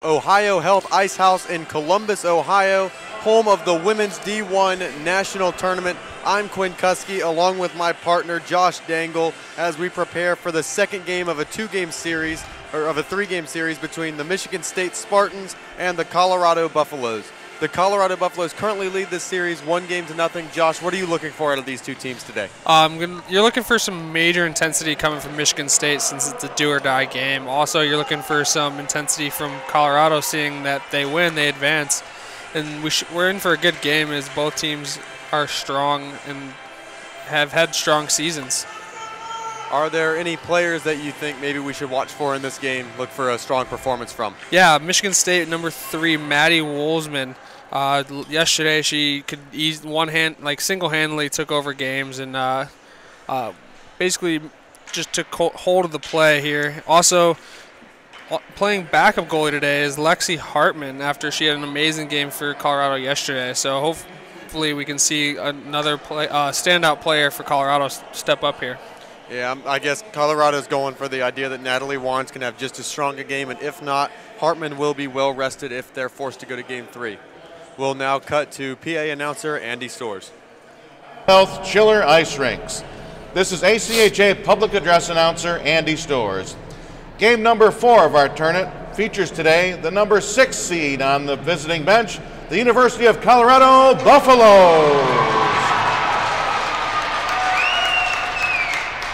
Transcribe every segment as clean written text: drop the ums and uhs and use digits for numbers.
Ohio Health Ice House in Columbus, Ohio, home of the Women's D1 National Tournament. I'm Quinn Kuski along with my partner Josh Dangle as we prepare for the second game of a three-game series between the Michigan State Spartans and the Colorado Buffaloes. The Colorado Buffaloes currently lead this series 1-0. Josh, what are you looking for out of these two teams today? You're looking for some major intensity coming from Michigan State since it's a do-or-die game. Also, you're looking for some intensity from Colorado, seeing that they win, they advance. And we're in for a good game as both teams are strong and have had strong seasons. Are there any players that you think maybe we should watch for in this game, look for a strong performance from? Yeah, Michigan State number 3, Maddie Wolzman. Yesterday, she could single-handedly took over games and basically just took hold of the play here. Also, playing backup goalie today is Lexi Hartman after she had an amazing game for Colorado yesterday. So hopefully we can see another standout player for Colorado step up here. Yeah, I guess Colorado's going for the idea that Natalie Warrens can have just as strong a game, and if not, Hartman will be well rested if they're forced to go to Game 3. We'll now cut to PA announcer Andy Storrs. Health Chiller Ice Rinks. This is ACHA public address announcer Andy Storrs. Game number 4 of our tournament features today the number 6 seed on the visiting bench, the University of Colorado Buffaloes.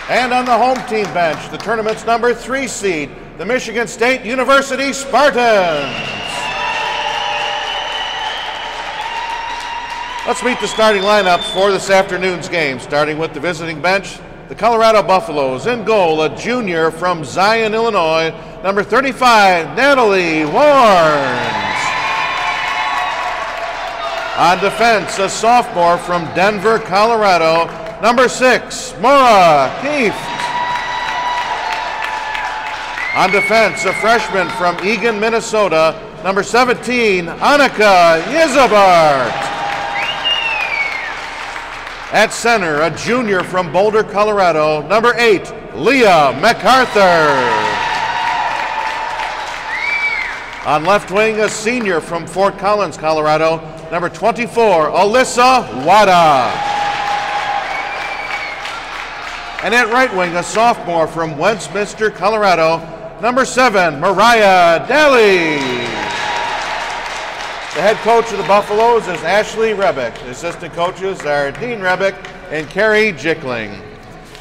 And on the home team bench, the tournament's number 3 seed, the Michigan State University Spartans. Let's meet the starting lineups for this afternoon's game, starting with the visiting bench. The Colorado Buffaloes. In goal, a junior from Zion, Illinois, number 35, Natalie Warrens. On defense, a sophomore from Denver, Colorado, number 6, Maura Kieft. On defense, a freshman from Eagan, Minnesota, number 17, Annika Yzabart. At center, a junior from Boulder, Colorado, number 8, Leah MacArthur. On left wing, a senior from Fort Collins, Colorado, number 24, Alyssa Wada. And at right wing, a sophomore from Westminster, Colorado, number 7, Mariah Daly. The head coach of the Buffaloes is Ashley Rebick. The assistant coaches are Dean Rebick and Carrie Jickling.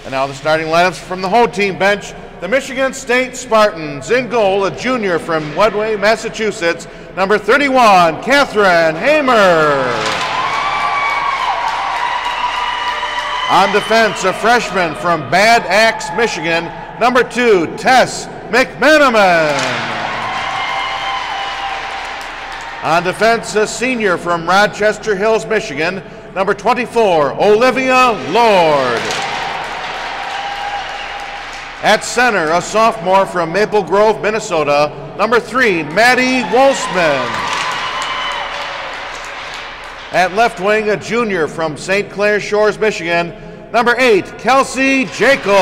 And now the starting lineups from the home team bench. The Michigan State Spartans. In goal, a junior from Wedway, Massachusetts, number 31, Catherine Hamer. On defense, a freshman from Bad Axe, Michigan, number 2, Tess McManaman. On defense, a senior from Rochester Hills, Michigan, number 24, Olivia Lord. At center, a sophomore from Maple Grove, Minnesota, number 3, Maddie Wolzman. At left wing, a junior from St. Clair Shores, Michigan, number 8, Kelsey Jekyll.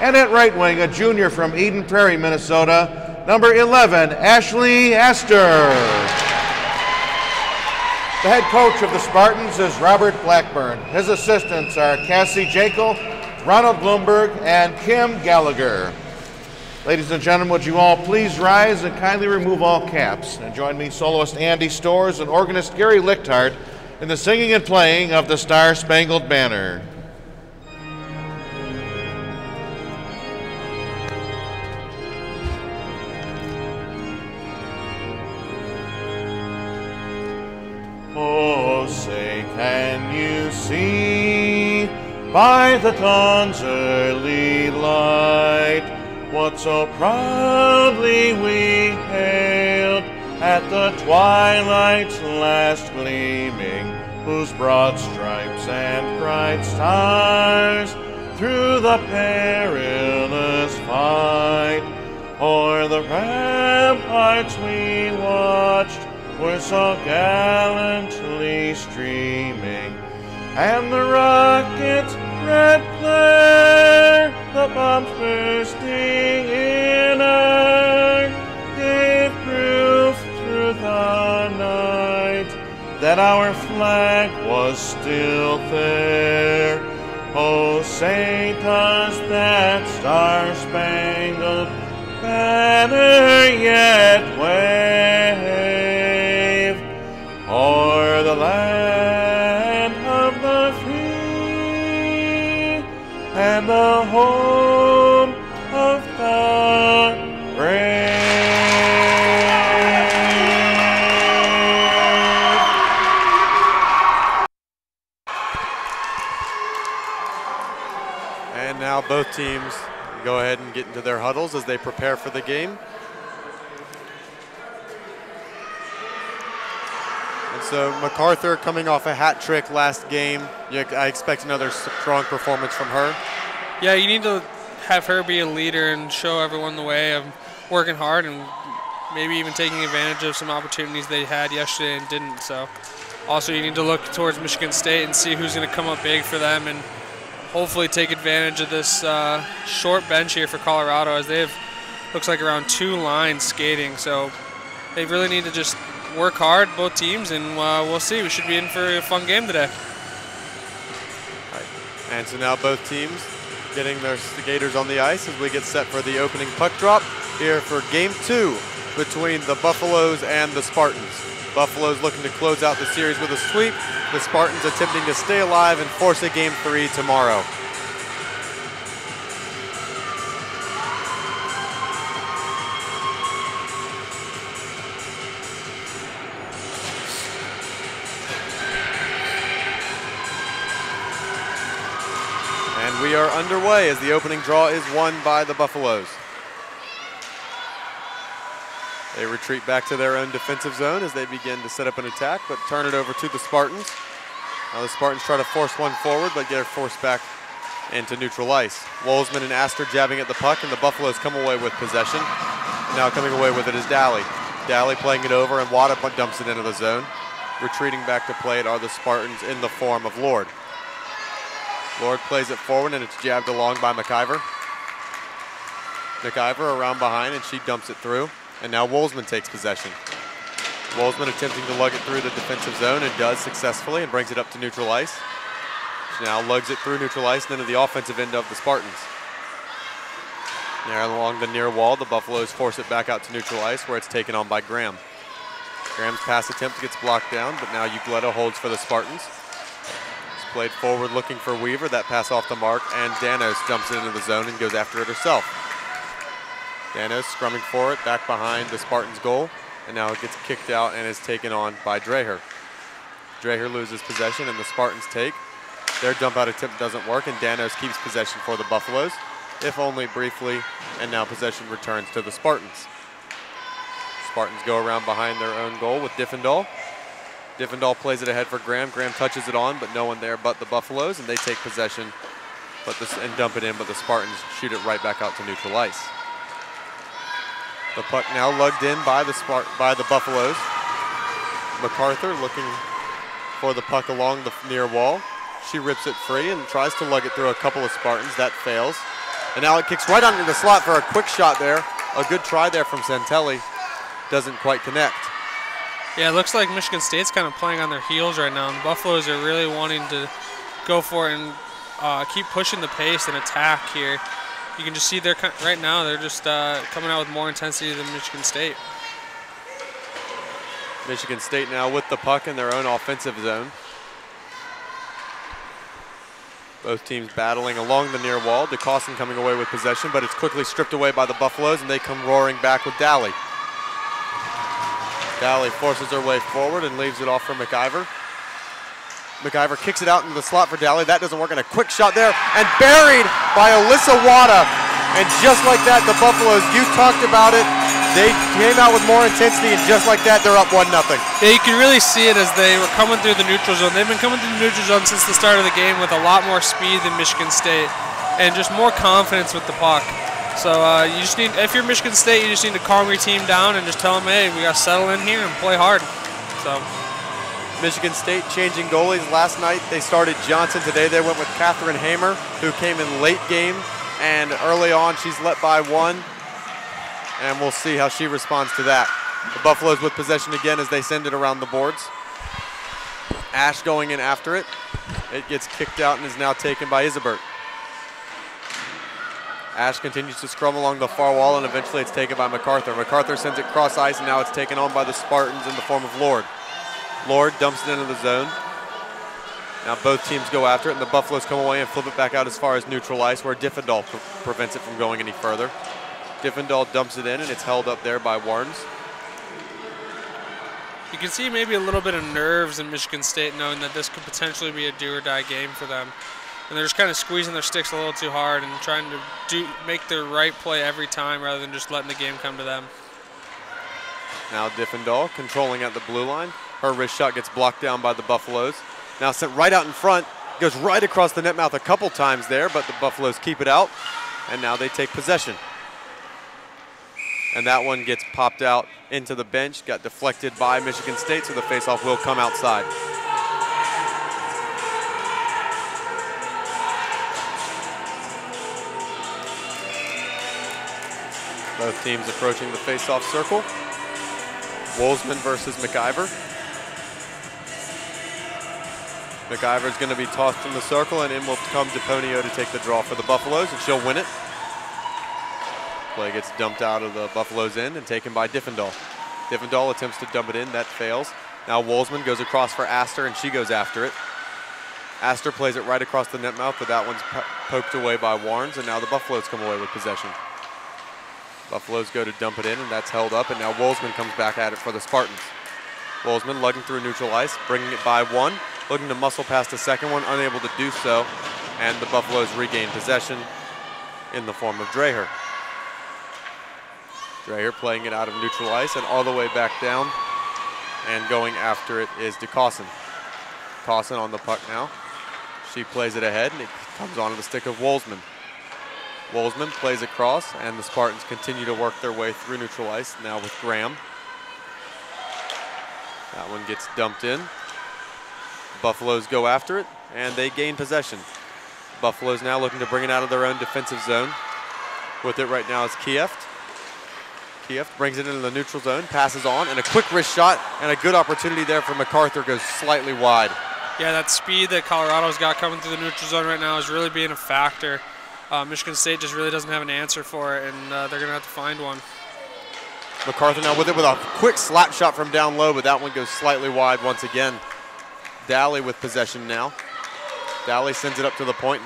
And at right wing, a junior from Eden Prairie, Minnesota, number 11, Ashley Astor. The head coach of the Spartans is Robert Blackburn. His assistants are Cassie Jekyll, Ronald Bloomberg, and Kim Gallagher. Ladies and gentlemen, would you all please rise and kindly remove all caps and join me, soloist Andy Storrs and organist Gary Lichthart, in the singing and playing of the Star-Spangled Banner. Oh, say, can you see by the dawn's early light what so proudly we hailed at the twilight's last gleaming, whose broad stripes and bright stars through the perilous fight o'er the ramparts we watched were so gallantly streaming, and the rocket's red glare, the bombs bursting in that our flag was still there. Oh, say does that star-spangled banner yet wave o'er the land of the free and the home of the brave. And now both teams go ahead and get into their huddles as they prepare for the game. And so MacArthur coming off a hat trick last game. I expect another strong performance from her. Yeah, you need to have her be a leader and show everyone the way of working hard and maybe even taking advantage of some opportunities they had yesterday and didn't. So also you need to look towards Michigan State and see who's going to come up big for them and hopefully take advantage of this short bench here for Colorado, as they have, looks like, around 2 lines skating. So they really need to just work hard, both teams, and we'll see. We should be in for a fun game today. All right. And so now both teams getting their skaters on the ice as we get set for the opening puck drop here for Game 2 between the Buffaloes and the Spartans. Buffaloes looking to close out the series with a sweep. The Spartans attempting to stay alive and force a Game 3 tomorrow. And we are underway as the opening draw is won by the Buffaloes. They retreat back to their own defensive zone as they begin to set up an attack, but turn it over to the Spartans. Now the Spartans try to force one forward, but get forced back into neutral ice. Wolzman and Astor jabbing at the puck, and the Buffaloes come away with possession. And now coming away with it is Daly. Daly playing it over, and Wada dumps it into the zone. Retreating back to play it are the Spartans in the form of Lord. Lord plays it forward, and it's jabbed along by McIver. McIver around behind, and she dumps it through. And now Wolzman takes possession. Wolzman attempting to lug it through the defensive zone and does successfully and brings it up to neutral ice. She now lugs it through neutral ice and into the offensive end of the Spartans. There along the near wall, the Buffaloes force it back out to neutral ice where it's taken on by Graham. Graham's pass attempt gets blocked down, but now Ugletta holds for the Spartans. It's played forward looking for Weaver. That pass off the mark, and Danos dumps it into the zone and goes after it herself. Danos scrumming for it back behind the Spartans' goal, and now it gets kicked out and is taken on by Dreher. Dreher loses possession and the Spartans take. Their dump out attempt doesn't work, and Danos keeps possession for the Buffaloes, if only briefly, and now possession returns to the Spartans. Spartans go around behind their own goal with Diffendahl. Diffendahl plays it ahead for Graham. Graham touches it on, but no one there but the Buffaloes, and they take possession and dump it in, but the Spartans shoot it right back out to neutral ice. The puck now lugged in by the Buffaloes. MacArthur looking for the puck along the near wall. She rips it free and tries to lug it through a couple of Spartans. That fails. And now it kicks right under the slot for a quick shot there. A good try there from Santelli. Doesn't quite connect. Yeah, it looks like Michigan State's kind of playing on their heels right now. And the Buffaloes are really wanting to go for it and keep pushing the pace and attack here. You can just see right now they're just coming out with more intensity than Michigan State. Michigan State now with the puck in their own offensive zone. Both teams battling along the near wall. DeCossin coming away with possession, but it's quickly stripped away by the Buffaloes, and they come roaring back with Daly. Daly forces her way forward and leaves it off for McIver. McIver kicks it out into the slot for Daly. That doesn't work, and a quick shot there, and buried by Alyssa Wada. And just like that, the Buffaloes, you talked about it, they came out with more intensity, and just like that, they're up 1-0. Yeah, you can really see it as they were coming through the neutral zone. They've been coming through the neutral zone since the start of the game with a lot more speed than Michigan State, and just more confidence with the puck. So you just need, if you're Michigan State, you just need to calm your team down and just tell them, hey, we got to settle in here and play hard. So Michigan State changing goalies last night. They started Johnson. Today they went with Catherine Hamer, who came in late game, and early on she's let by one, and we'll see how she responds to that. The Buffaloes with possession again as they send it around the boards. Ash going in after it. It gets kicked out and is now taken by Isabert. Ash continues to scrum along the far wall, and eventually it's taken by MacArthur. MacArthur sends it cross ice, and now it's taken on by the Spartans in the form of Lord. Lord dumps it into the zone. Now both teams go after it, and the Buffaloes come away and flip it back out as far as neutral ice, where Diffendahl prevents it from going any further. Diffendahl dumps it in, and it's held up there by Warnes. You can see maybe a little bit of nerves in Michigan State, knowing that this could potentially be a do-or-die game for them. And they're just kind of squeezing their sticks a little too hard and trying to make the right play every time rather than just letting the game come to them. Now Diffendahl controlling at the blue line. Her wrist shot gets blocked down by the Buffaloes. Now sent right out in front, goes right across the net mouth a couple times there, but the Buffaloes keep it out, and now they take possession. And that one gets popped out into the bench, got deflected by Michigan State, so the faceoff will come outside. Both teams approaching the faceoff circle. Wolzman versus McIver. McIver is going to be tossed in the circle, and in will come DePonio to take the draw for the Buffaloes, and she'll win it. Play gets dumped out of the Buffaloes' end and taken by Diffendahl. Diffendahl attempts to dump it in, that fails. Now Wolzman goes across for Astor, and she goes after it. Astor plays it right across the net mouth, but that one's poked away by Warnes, and now the Buffaloes come away with possession. Buffaloes go to dump it in, and that's held up, and now Wolzman comes back at it for the Spartans. Wolzman lugging through neutral ice, bringing it by one, looking to muscle past the second one, unable to do so, and the Buffaloes regain possession in the form of Dreher. Dreher playing it out of neutral ice and all the way back down, and going after it is DeCawson. Cawson on the puck now. She plays it ahead, and it comes onto the stick of Wolzman. Wolzman plays across, and the Spartans continue to work their way through neutral ice, now with Graham. That one gets dumped in. Buffaloes go after it, and they gain possession. Buffaloes now looking to bring it out of their own defensive zone. With it right now is Kieft. Kieft brings it into the neutral zone, passes on, and a quick wrist shot, and a good opportunity there for MacArthur, goes slightly wide. Yeah, that speed that Colorado's got coming through the neutral zone right now is really being a factor. Michigan State just really doesn't have an answer for it, and they're going to have to find one. MacArthur now with it with a quick slap shot from down low, but that one goes slightly wide once again. Daly with possession now. Daly sends it up to the point.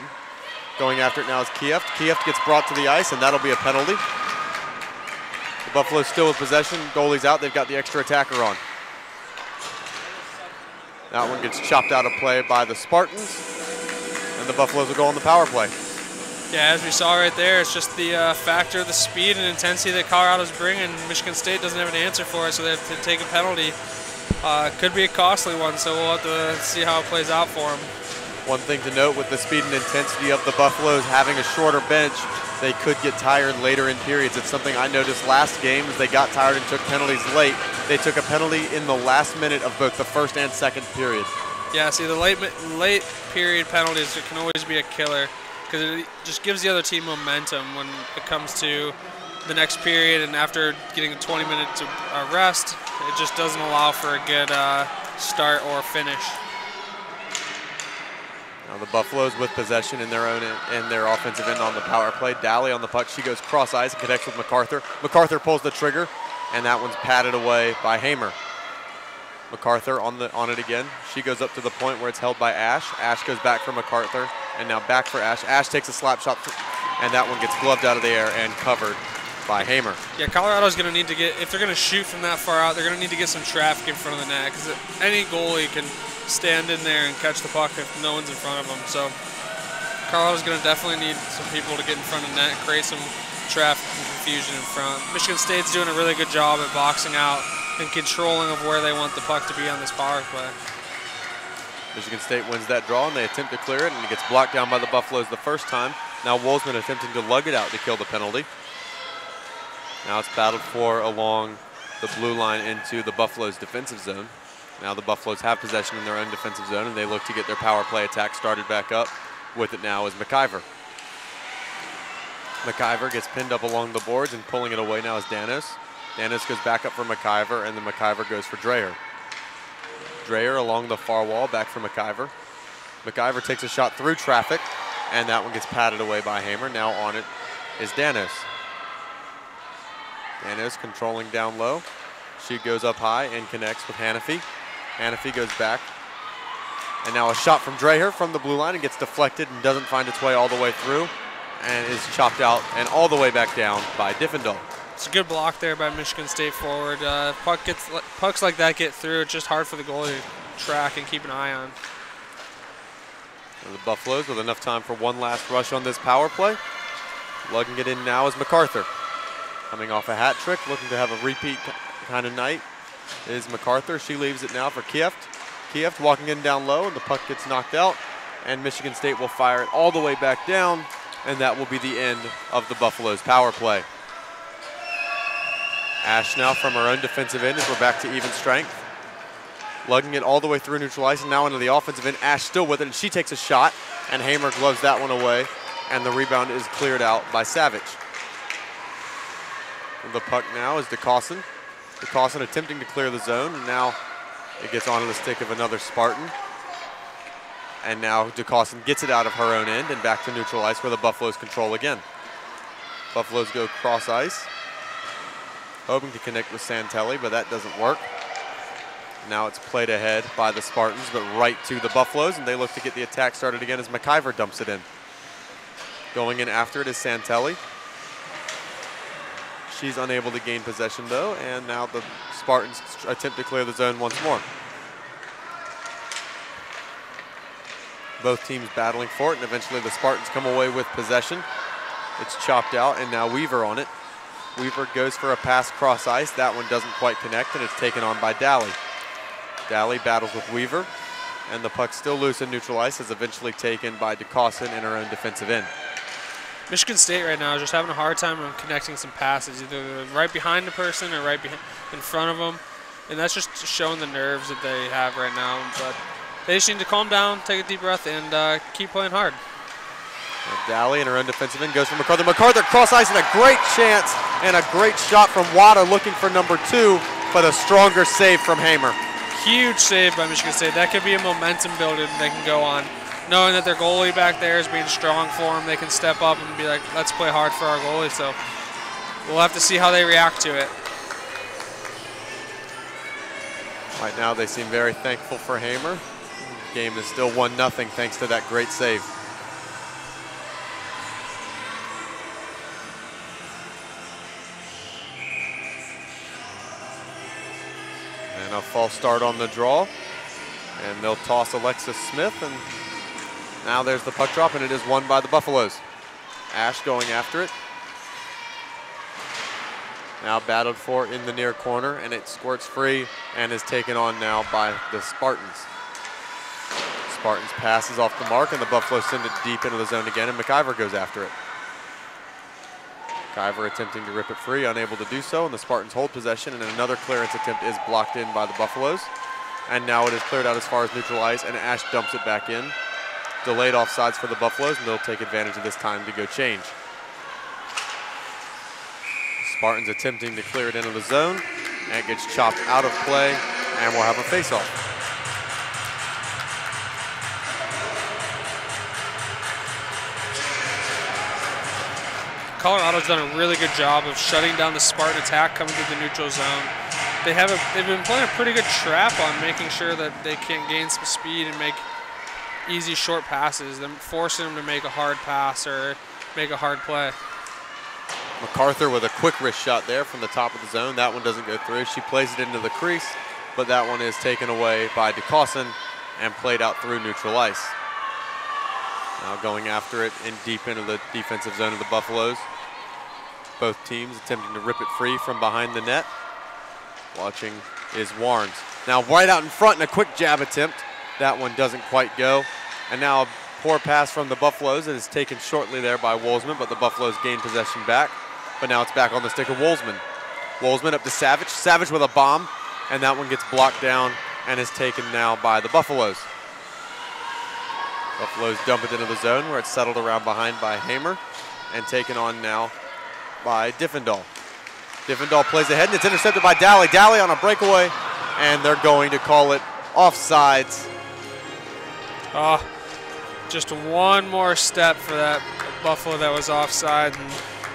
Going after it now is Kieft. Kieft gets brought to the ice, and that'll be a penalty. The Buffaloes still with possession. Goalie's out. They've got the extra attacker on. That one gets chopped out of play by the Spartans, and the Buffaloes will go on the power play. Yeah, as we saw right there, it's just the factor of the speed and intensity that Colorado's bringing. Michigan State doesn't have an answer for it, so they have to take a penalty. Could be a costly one, so we'll have to see how it plays out for them. One thing to note with the speed and intensity of the Buffaloes having a shorter bench, they could get tired later in periods. It's something I noticed last game as they got tired and took penalties late. They took a penalty in the last minute of both the first and second period. Yeah, see, the late period penalties can always be a killer because it just gives the other team momentum when it comes to the next period, and after getting a 20-minute rest, it just doesn't allow for a good start or finish. Now the Buffaloes with possession in their offensive end on the power play. Daly on the puck. She goes cross ice and connects with MacArthur. MacArthur pulls the trigger, and that one's patted away by Hamer. MacArthur on it again. She goes up to the point where it's held by Ash. Ash goes back for MacArthur, and now back for Ash. Ash takes a slap shot, and that one gets gloved out of the air and covered by Hamer. Yeah, Colorado's going to need to get, if they're going to shoot from that far out, they're going to need to get some traffic in front of the net, because any goalie can stand in there and catch the puck if no one's in front of them. So Colorado's going to definitely need some people to get in front of the net, create some traffic and confusion in front. Michigan State's doing a really good job at boxing out and controlling of where they want the puck to be on this power play. Michigan State wins that draw, and they attempt to clear it, and it gets blocked down by the Buffaloes the first time. Now Wolzman attempting to lug it out to kill the penalty. Now it's battled for along the blue line into the Buffaloes' defensive zone. Now the Buffaloes have possession in their own defensive zone, and they look to get their power play attack started back up. With it now is McIver. McIver gets pinned up along the boards, and pulling it away now is Danos. Danos goes back up for McIver, and then McIver goes for Dreher. Dreher along the far wall, back for McIver. McIver takes a shot through traffic, and that one gets patted away by Hamer. Now on it is Danos. Danos controlling down low. She goes up high and connects with Hanafi. Hanafi goes back. And now a shot from Dreher from the blue line and gets deflected and doesn't find its way all the way through and is chopped out and all the way back down by Diffendahl. It's a good block there by Michigan State forward. Pucks like that get through. It's just hard for the goalie to track and keep an eye on. And the Buffaloes with enough time for one last rush on this power play. Lugging it in now is MacArthur. Coming off a hat trick, looking to have a repeat kind of night is MacArthur. She leaves it now for Kieft. Kieft walking in down low, and the puck gets knocked out, and Michigan State will fire it all the way back down, and that will be the end of the Buffaloes power play. Ash now from her own defensive end as we're back to even strength. Lugging it all the way through neutral ice and now into the offensive end. Ash still with it, and she takes a shot, and Hamer gloves that one away, and the rebound is cleared out by Savage. The puck now is DeCossin. DeCossin attempting to clear the zone, and now it gets onto the stick of another Spartan. And now DeCossin gets it out of her own end and back to neutral ice where the Buffaloes control again. Buffaloes go cross ice, hoping to connect with Santelli, but that doesn't work. Now it's played ahead by the Spartans, but right to the Buffaloes, and they look to get the attack started again as McIver dumps it in. Going in after it is Santelli. She's unable to gain possession though, and now the Spartans attempt to clear the zone once more. Both teams battling for it, and eventually the Spartans come away with possession. It's chopped out, and now Weaver on it. Weaver goes for a pass cross ice. That one doesn't quite connect, and it's taken on by Daly. Daly battles with Weaver, and the puck still loose in neutral ice is eventually taken by DeCossin in her own defensive end. Michigan State right now is just having a hard time on connecting some passes, either right behind the person or right in front of them. And that's just showing the nerves that they have right now. But they just need to calm down, take a deep breath, and keep playing hard. Daly in her own defensive end goes for MacArthur. MacArthur cross ice and a great chance and a great shot from Wada looking for number 2, but a stronger save from Hamer. Huge save by Michigan State. That could be a momentum builder they can go on. Knowing that their goalie back there is being strong for them, they can step up and be like, let's play hard for our goalie. So we'll have to see how they react to it. Right now they seem very thankful for Hamer. The game is still 1-0 thanks to that great save. And a false start on the draw. And they'll toss Alexis Smith, and now there's the puck drop, and it is won by the Buffaloes. Ash going after it. Now battled for in the near corner, and it squirts free and is taken on now by the Spartans. Spartans passes off the mark, and the Buffaloes send it deep into the zone again, and McIver goes after it. McIver attempting to rip it free, unable to do so, and the Spartans hold possession, and another clearance attempt is blocked in by the Buffaloes. And now it is cleared out as far as neutral ice, and Ash dumps it back in. Delayed offsides for the Buffaloes, and they'll take advantage of this time to go change. Spartans attempting to clear it into the zone, and it gets chopped out of play, and we'll have a face-off. Colorado's done a really good job of shutting down the Spartan attack coming through the neutral zone. They've been playing a pretty good trap on making sure that they can gain some speed and make easy short passes, then forcing them to make a hard pass or make a hard play. MacArthur with a quick wrist shot there from the top of the zone. That one doesn't go through. She plays it into the crease, but that one is taken away by DeCossin and played out through neutral ice. Now going after it in deep into the defensive zone of the Buffaloes. Both teams attempting to rip it free from behind the net. Watching is Warnes. Now right out in front and a quick jab attempt. That one doesn't quite go. And now a poor pass from the Buffaloes. It is taken shortly there by Wolzman, but the Buffaloes gain possession back. But now it's back on the stick of Wolzman. Wolzman up to Savage. Savage with a bomb, and that one gets blocked down and is taken now by the Buffaloes. Buffaloes dump it into the zone where it's settled around behind by Hamer and taken on now by Diffendahl. Diffendahl plays ahead, and it's intercepted by Daly. Daly on a breakaway, and they're going to call it offsides. Oh, just one more step for that Buffalo that was offside, and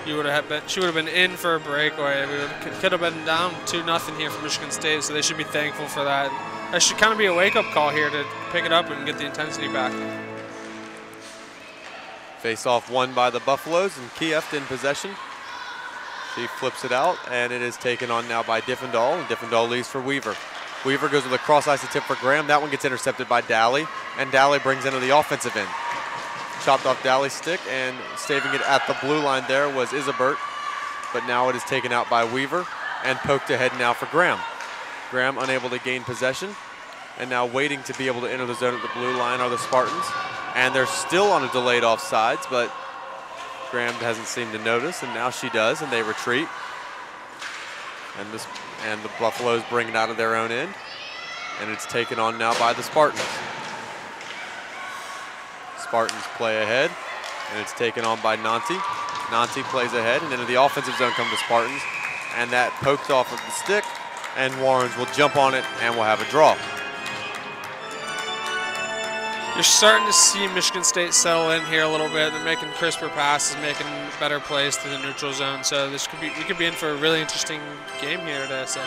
she would have been in for a breakaway. We could have been down 2-0 here for Michigan State, so they should be thankful for that. That should kind of be a wake-up call here to pick it up and get the intensity back. Face-off won by the Buffaloes, and Kieft in possession. She flips it out, and it is taken on now by Diffendahl, and Diffendahl leaves for Weaver. Weaver goes with a cross-ice attempt for Graham. That one gets intercepted by Daly, and Daly brings into the offensive end. Chopped off Daly's stick, and saving it at the blue line there was Isabert, but now it is taken out by Weaver and poked ahead now for Graham. Graham unable to gain possession, and now waiting to be able to enter the zone at the blue line are the Spartans, and they're still on a delayed offsides, but Graham hasn't seemed to notice, and now she does, and they retreat. And the Buffaloes bring it out of their own end, and it's taken on now by the Spartans. Spartans play ahead, and it's taken on by Nanti. Nanti plays ahead, and into the offensive zone come the Spartans, and that poked off of the stick, and Warrens will jump on it, and we'll have a draw. You're starting to see Michigan State settle in here a little bit. They're making crisper passes, making better plays to the neutral zone. So we could be in for a really interesting game here today. So.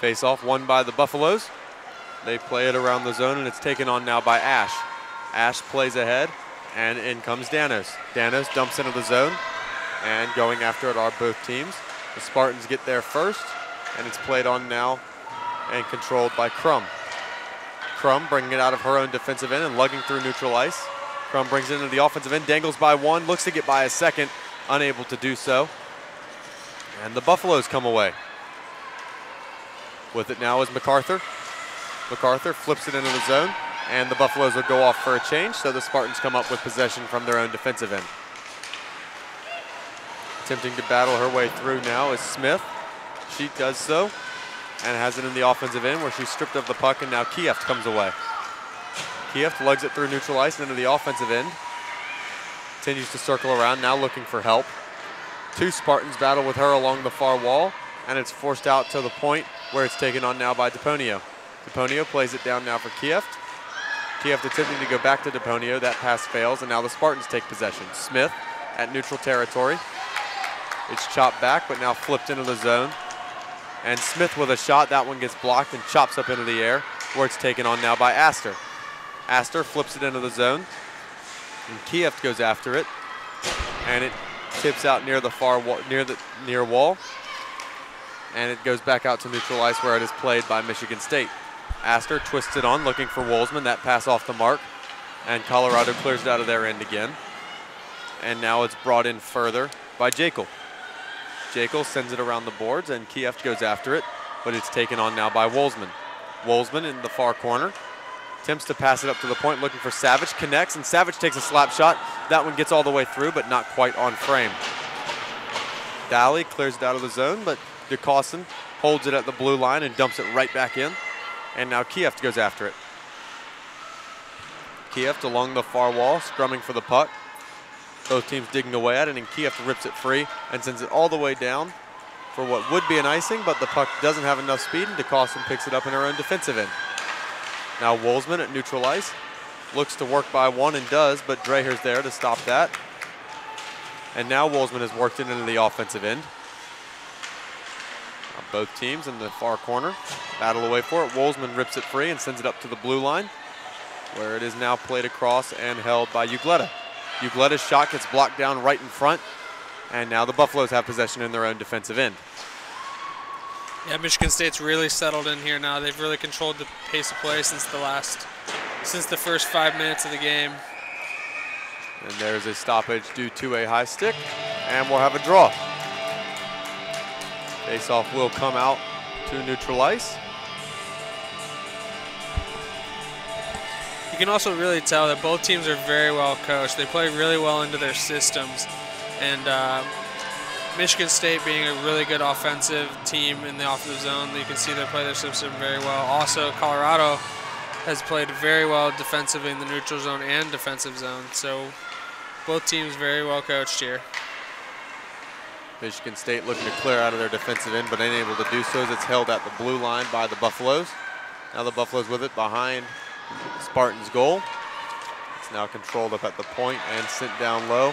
Face-off won by the Buffaloes. They play it around the zone, and it's taken on now by Ash. Ash plays ahead, and in comes Danos. Danos dumps into the zone, and going after it are both teams. The Spartans get there first, and it's played on now and controlled by Crum. Crum bringing it out of her own defensive end and lugging through neutral ice. Crum brings it into the offensive end, dangles by one, looks to get by a second, unable to do so. And the Buffaloes come away. With it now is MacArthur. MacArthur flips it into the zone, and the Buffaloes will go off for a change, so the Spartans come up with possession from their own defensive end. Attempting to battle her way through now is Smith. She does so, and has it in the offensive end where she's stripped of the puck, and now Kieft comes away. Kieft lugs it through neutral ice and into the offensive end. Continues to circle around, now looking for help. Two Spartans battle with her along the far wall, and it's forced out to the point where it's taken on now by DePonio. DePonio plays it down now for Kieft. Kieft attempting to go back to DePonio. That pass fails, and now the Spartans take possession. Smith at neutral territory. It's chopped back, but now flipped into the zone. And Smith with a shot. That one gets blocked and chops up into the air, where it's taken on now by Astor. Astor flips it into the zone, and Kieft goes after it, and it tips out near the far wall, near wall, and it goes back out to neutral ice where it is played by Michigan State. Astor twists it on, looking for Wolzman. That pass off the mark, and Colorado clears it out of their end again. And now it's brought in further by Jekyll. Jekyll sends it around the boards, and Kieft goes after it, but it's taken on now by Wolzman. Wolzman in the far corner. Attempts to pass it up to the point, looking for Savage. Connects, and Savage takes a slap shot. That one gets all the way through, but not quite on frame. Daly clears it out of the zone, but DeCawson holds it at the blue line and dumps it right back in. And now Kieft goes after it. Kieft along the far wall, scrumming for the puck. Both teams digging away at it, and Kieft rips it free and sends it all the way down for what would be an icing, but the puck doesn't have enough speed, and DeCawson picks it up in her own defensive end. Now Wolzman at neutral ice looks to work by one and does, but Dreher's there to stop that. And now Wolzman has worked it into the offensive end. Now both teams in the far corner battle away for it. Wolzman rips it free and sends it up to the blue line, where it is now played across and held by Ugletta. Ugletta's shot gets blocked down right in front, and now the Buffaloes have possession in their own defensive end. Yeah, Michigan State's really settled in here now. They've really controlled the pace of play since the first 5 minutes of the game. And there's a stoppage due to a high stick, and we'll have a draw. Face-off will come out to neutral ice. You can also really tell that both teams are very well coached. They play really well into their systems, and Michigan State being a really good offensive team in the offensive zone, you can see they play their system very well. Also, Colorado has played very well defensively in the neutral zone and defensive zone, so both teams very well coached here. Michigan State looking to clear out of their defensive end, but unable to do so as it's held at the blue line by the Buffaloes. Now the Buffaloes with it behind Spartans' goal. It's now controlled up at the point and sent down low.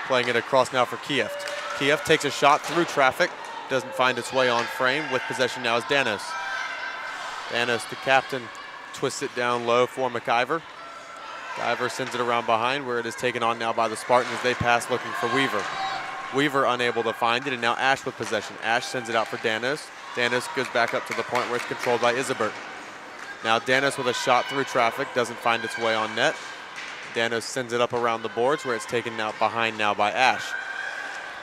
Playing it across now for Kieft. Kieft takes a shot through traffic. Doesn't find its way on frame. With possession now is Danos. Danos, the captain, twists it down low for McIver. McIver sends it around behind where it is taken on now by the Spartans as they pass looking for Weaver. Weaver unable to find it, and now Ash with possession. Ash sends it out for Danos. Danos goes back up to the point where it's controlled by Isabert. Now Danos with a shot through traffic, doesn't find its way on net. Danos sends it up around the boards where it's taken now behind now by Ash.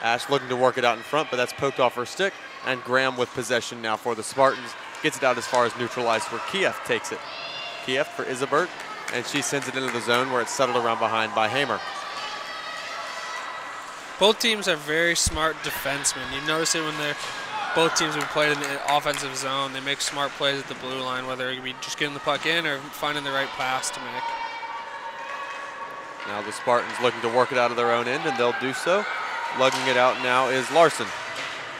Ash looking to work it out in front, but that's poked off her stick. And Graham with possession now for the Spartans. Gets it out as far as neutralized where Kieft takes it. Kieft for Isabert, and she sends it into the zone where it's settled around behind by Hamer. Both teams are very smart defensemen. You notice it when both teams have played in the offensive zone. They make smart plays at the blue line, whether it be just getting the puck in or finding the right pass to make. Now the Spartans looking to work it out of their own end, and they'll do so. Lugging it out now is Larson.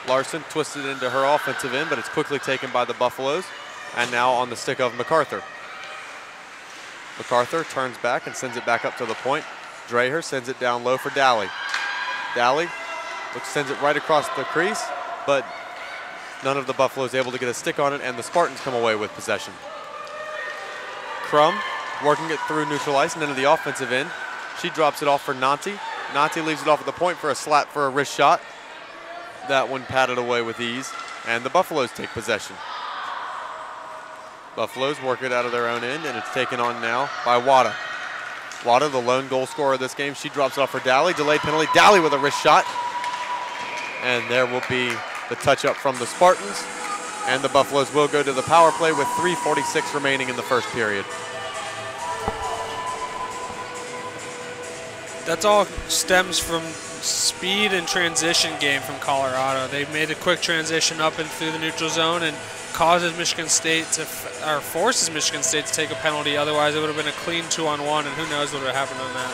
Larson twisted into her offensive end, but it's quickly taken by the Buffaloes, and now on the stick of MacArthur. MacArthur turns back and sends it back up to the point. Dreher sends it down low for Daly. Daly sends it right across the crease, but none of the Buffaloes able to get a stick on it, and the Spartans come away with possession. Crum working it through neutral ice and into the offensive end. She drops it off for Nanti. Nanti leaves it off at the point for a slap for a wrist shot. That one patted away with ease, and the Buffaloes take possession. Buffaloes work it out of their own end, and it's taken on now by Wada. Wada, the lone goal scorer of this game, she drops it off for Daly. Delayed penalty, Daly with a wrist shot. And there will be the touch-up from the Spartans, and the Buffaloes will go to the power play with 3:46 remaining in the first period. That's all stems from speed and transition game from Colorado. They made a quick transition up and through the neutral zone and causes Michigan State to, or forces Michigan State to take a penalty. Otherwise, it would have been a clean 2-on-1, and who knows what would have happened on that.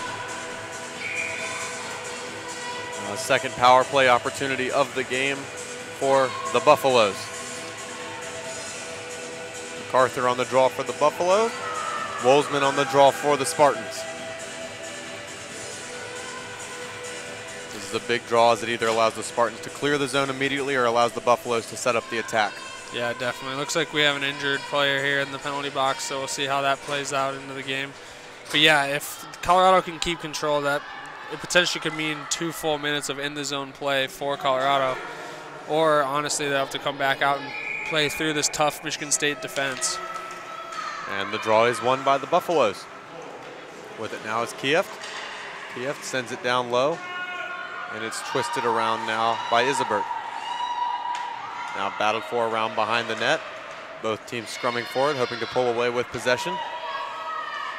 Second power play opportunity of the game for the Buffaloes. MacArthur on the draw for the Buffalo. Wolzman on the draw for the Spartans. This is a big draw as it either allows the Spartans to clear the zone immediately or allows the Buffaloes to set up the attack. Yeah, definitely. Looks like we have an injured player here in the penalty box, so we'll see how that plays out into the game. But yeah, if Colorado can keep control of that, it potentially could mean 2 full minutes of in-the-zone play for Colorado. Or, honestly, they'll have to come back out and play through this tough Michigan State defense. And the draw is won by the Buffaloes. With it now is Kieft. Kieft sends it down low, and it's twisted around now by Isabert. Now battled for around behind the net. Both teams scrumming for it, hoping to pull away with possession.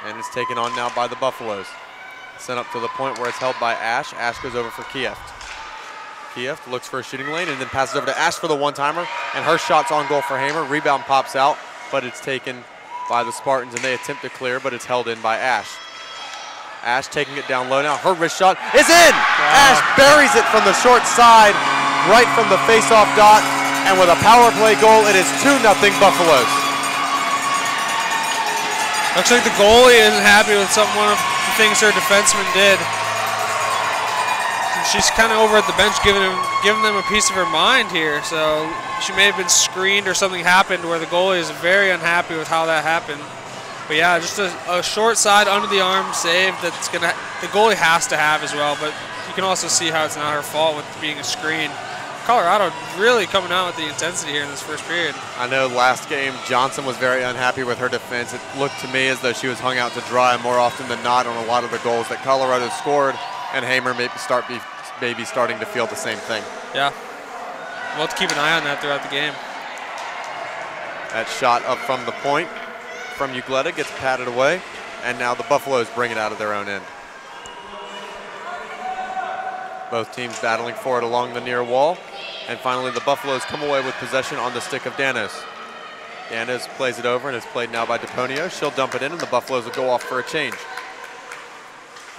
And it's taken on now by the Buffaloes. Sent up to the point where it's held by Ash. Ash goes over for Kieft. Kieft looks for a shooting lane and then passes over to Ash for the one-timer. And her shot's on goal for Hamer. Rebound pops out, but it's taken by the Spartans, and they attempt to clear, but it's held in by Ash. Ash taking it down low now. Her wrist shot is in! Wow. Ash buries it from the short side, right from the face-off dot. And with a power play goal, it is 2-0 Buffaloes. Looks like the goalie isn't happy with one of the things her defenseman did. She's kind of over at the bench giving them a piece of her mind here. So she may have been screened or something happened where the goalie is very unhappy with how that happened. But yeah, just a short side under the arm save that's the goalie has to have as well. But you can also see how it's not her fault with being a screen. Colorado really coming out with the intensity here in this first period. I know last game Johnson was very unhappy with her defense. It looked to me as though she was hung out to dry more often than not on a lot of the goals that Colorado scored, and Hamer maybe starting to feel the same thing. Yeah, we'll have to keep an eye on that throughout the game. That shot up from the point from Ugletta gets patted away, and now the Buffaloes bring it out of their own end. Both teams battling for it along the near wall. And finally, the Buffaloes come away with possession on the stick of Danos. Danos plays it over, and it's played now by DePonio. She'll dump it in, and the Buffaloes will go off for a change.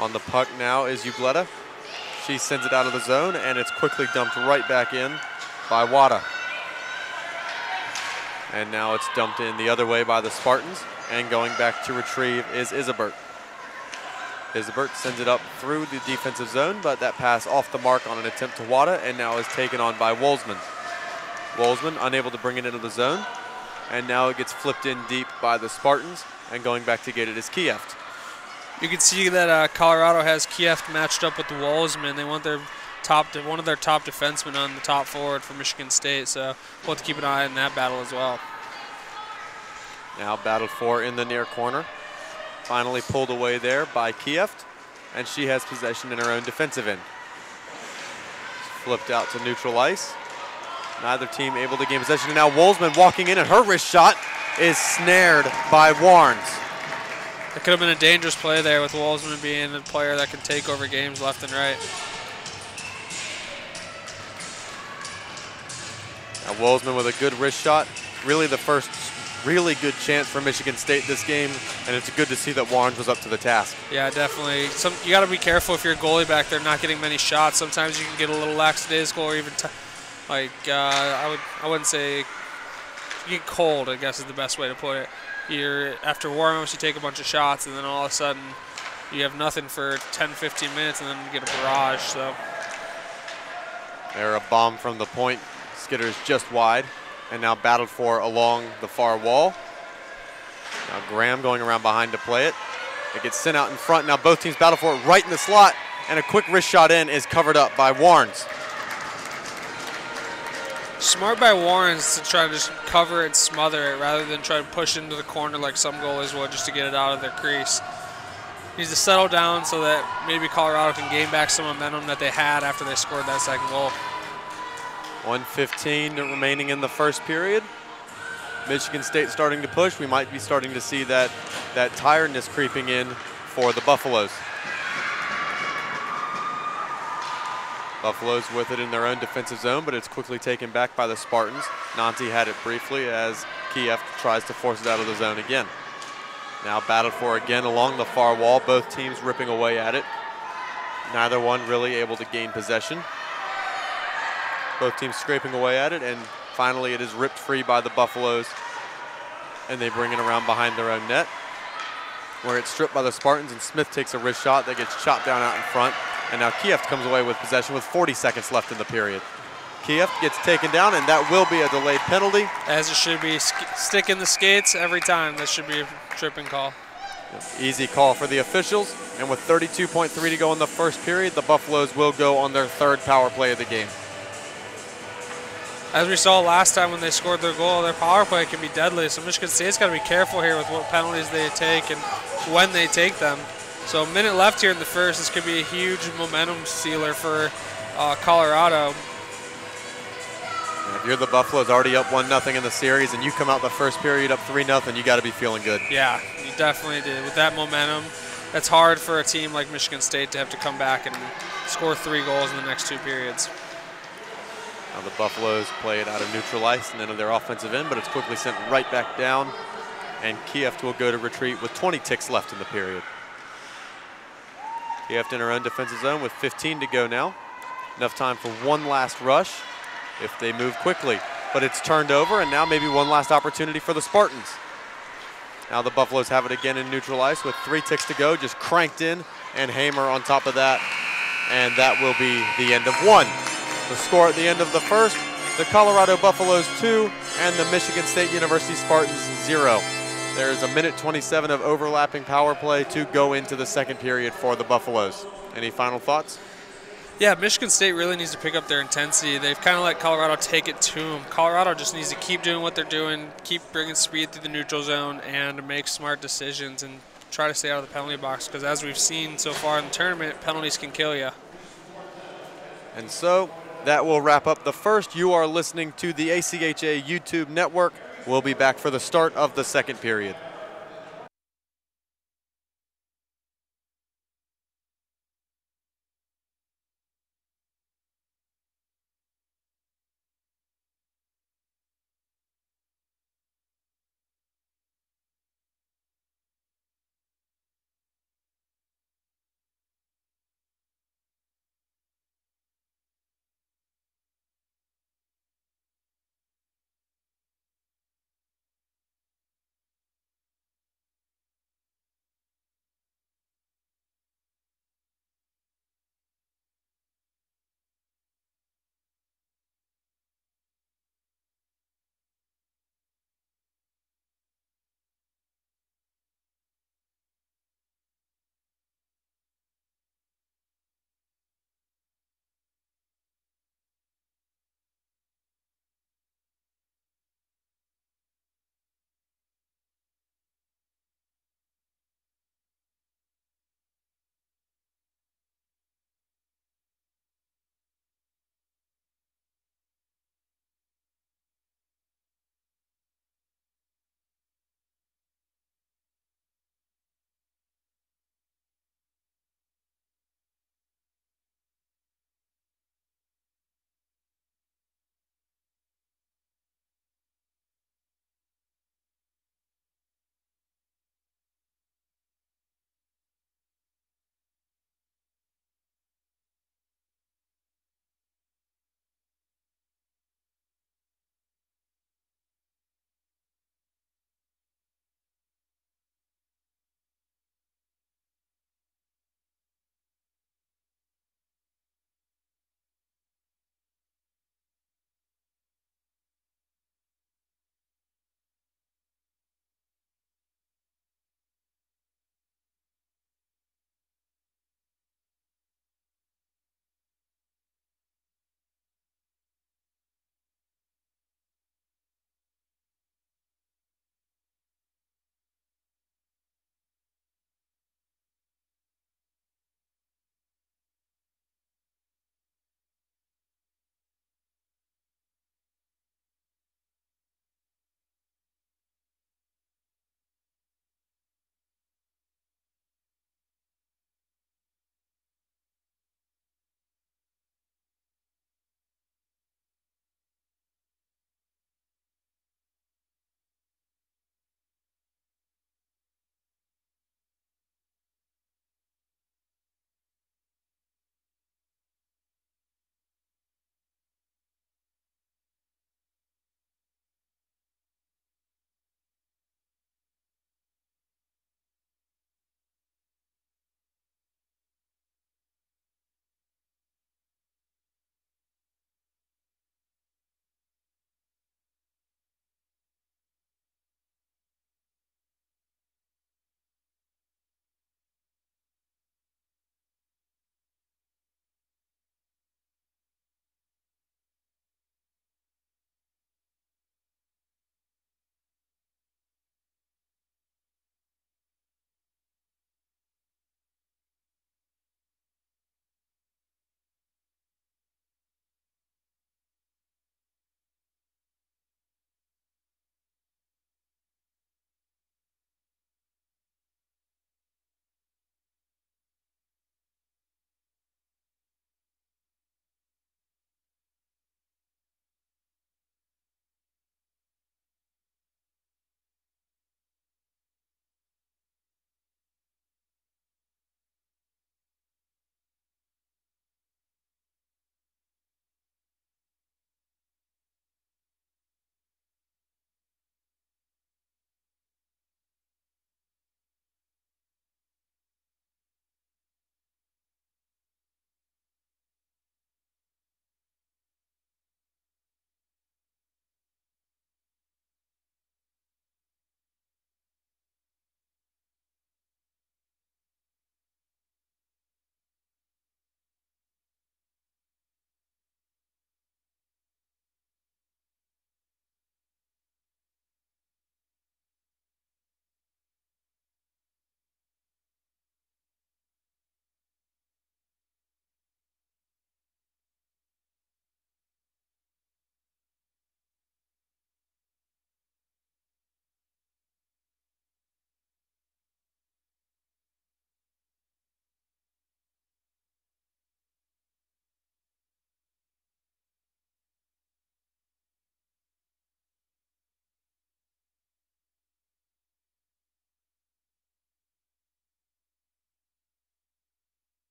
On the puck now is Ugletta. She sends it out of the zone, and it's quickly dumped right back in by Wada. And now it's dumped in the other way by the Spartans. And going back to retrieve is Isabert. Isabert sends it up through the defensive zone, but that pass off the mark on an attempt to Wada, and now is taken on by Wolzman. Wolzman unable to bring it into the zone, and now it gets flipped in deep by the Spartans, and going back to get it is Kieft. You can see that Colorado has Kieft matched up with the Wolzman. They want one of their top defensemen on the top forward for Michigan State, so we'll have to keep an eye on that battle as well. Now battled for in the near corner. Finally pulled away there by Kieft, and she has possession in her own defensive end. Flipped out to neutral ice. Neither team able to gain possession, and now Wolzman walking in, and her wrist shot is snared by Warnes. It could have been a dangerous play there with Wolzman being a player that can take over games left and right. Now Wolzman with a good wrist shot. Really the first really good chance for Michigan State this game, and it's good to see that Warnes was up to the task. Yeah, definitely. You got to be careful if you're a goalie back there not getting many shots. Sometimes you can get a little lackadaisical, or even I wouldn't say, you get cold, I guess is the best way to put it. After warm-ups, you take a bunch of shots, and then all of a sudden you have nothing for 10-15 minutes, and then you get a barrage. So there, a bomb from the point. Skitter's just wide, and now battled for along the far wall. Now Graham going around behind to play it. It gets sent out in front. Now both teams battle for it right in the slot, and a quick wrist shot in is covered up by Warnes. Smart by Warnes to try to just cover it and smother it rather than try to push into the corner like some goalies would just to get it out of their crease. Needs to settle down so that maybe Colorado can gain back some momentum that they had after they scored that second goal. 1:15 remaining in the first period. Michigan State starting to push. We might be starting to see that tiredness creeping in for the Buffaloes. Buffaloes with it in their own defensive zone, but it's quickly taken back by the Spartans. Nanti had it briefly as Kieft tries to force it out of the zone again. Now battled for again along the far wall, both teams ripping away at it. Neither one really able to gain possession. Both teams scraping away at it, and finally it is ripped free by the Buffaloes, and they bring it around behind their own net, where it's stripped by the Spartans, and Smith takes a wrist shot that gets chopped down out in front, and now Kieft comes away with possession with 40 seconds left in the period. Kieft gets taken down, and that will be a delayed penalty. As it should be, stick in the skates every time. That should be a tripping call. Easy call for the officials, and with 32.3 to go in the first period, the Buffaloes will go on their third power play of the game. As we saw last time when they scored their goal, their power play can be deadly. So Michigan State's got to be careful here with what penalties they take and when they take them. So a minute left here in the first. This could be a huge momentum sealer for Colorado. If you're the Buffaloes already up 1-0 in the series and you come out the first period up 3-0, you got to be feeling good. Yeah, you definitely did. With that momentum, it's hard for a team like Michigan State to have to come back and score 3 goals in the next 2 periods. Now the Buffaloes play it out of neutral ice and into their offensive end, but it's quickly sent right back down, and Kieft will go to retreat with 20 ticks left in the period. Kieft in her own defensive zone with 15 to go now. Enough time for one last rush if they move quickly, but it's turned over, and now maybe one last opportunity for the Spartans. Now the Buffaloes have it again in neutral ice with 3 ticks to go, just cranked in, and Hamer on top of that, and that will be the end of one. The score at the end of the first, the Colorado Buffaloes 2 and the Michigan State University Spartans 0. There's a minute 27 of overlapping power play to go into the second period for the Buffaloes. Any final thoughts? Yeah, Michigan State really needs to pick up their intensity. They've kind of let Colorado take it to them. Colorado just needs to keep doing what they're doing, keep bringing speed through the neutral zone, and make smart decisions and try to stay out of the penalty box, because as we've seen so far in the tournament, penalties can kill you. And so that will wrap up the first. You are listening to the ACHA YouTube network. We'll be back for the start of the second period.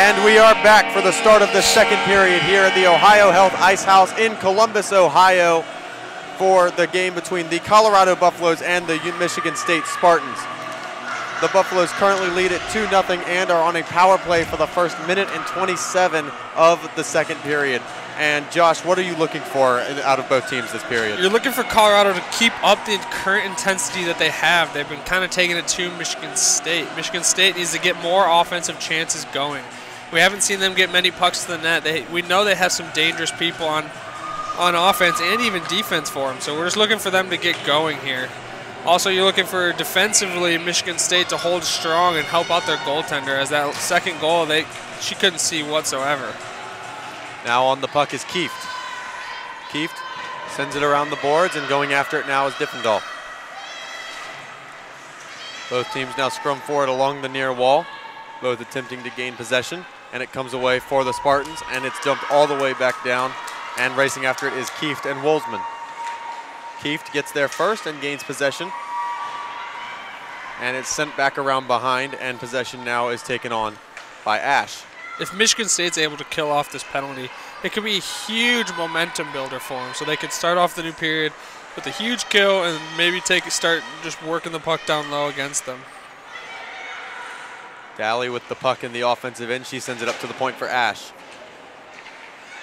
And we are back for the start of the second period here at the Ohio Health Ice House in Columbus, Ohio, for the game between the Colorado Buffaloes and the Michigan State Spartans. The Buffaloes currently lead at 2-0 and are on a power play for the first minute and 27 of the second period. And Josh, what are you looking for out of both teams this period? You're looking for Colorado to keep up the current intensity that they have. They've been kind of taking it to Michigan State. Michigan State needs to get more offensive chances going. We haven't seen them get many pucks to the net. We know they have some dangerous people on offense and even defense for them. So we're just looking for them to get going here. Also, you're looking for defensively Michigan State to hold strong and help out their goaltender, as that second goal she couldn't see whatsoever. Now on the puck is Kieft. Kieft sends it around the boards, and going after it now is Diffendahl. Both teams now scrum forward along the near wall, both attempting to gain possession, and it comes away for the Spartans, and it's dumped all the way back down, and racing after it is Kieft and Wolzman. Kieft gets there first and gains possession, and it's sent back around behind, and possession now is taken on by Ash. If Michigan State's able to kill off this penalty, it could be a huge momentum builder for them. So they could start off the new period with a huge kill and maybe start just working the puck down low against them. Daly with the puck in the offensive end. She sends it up to the point for Ash.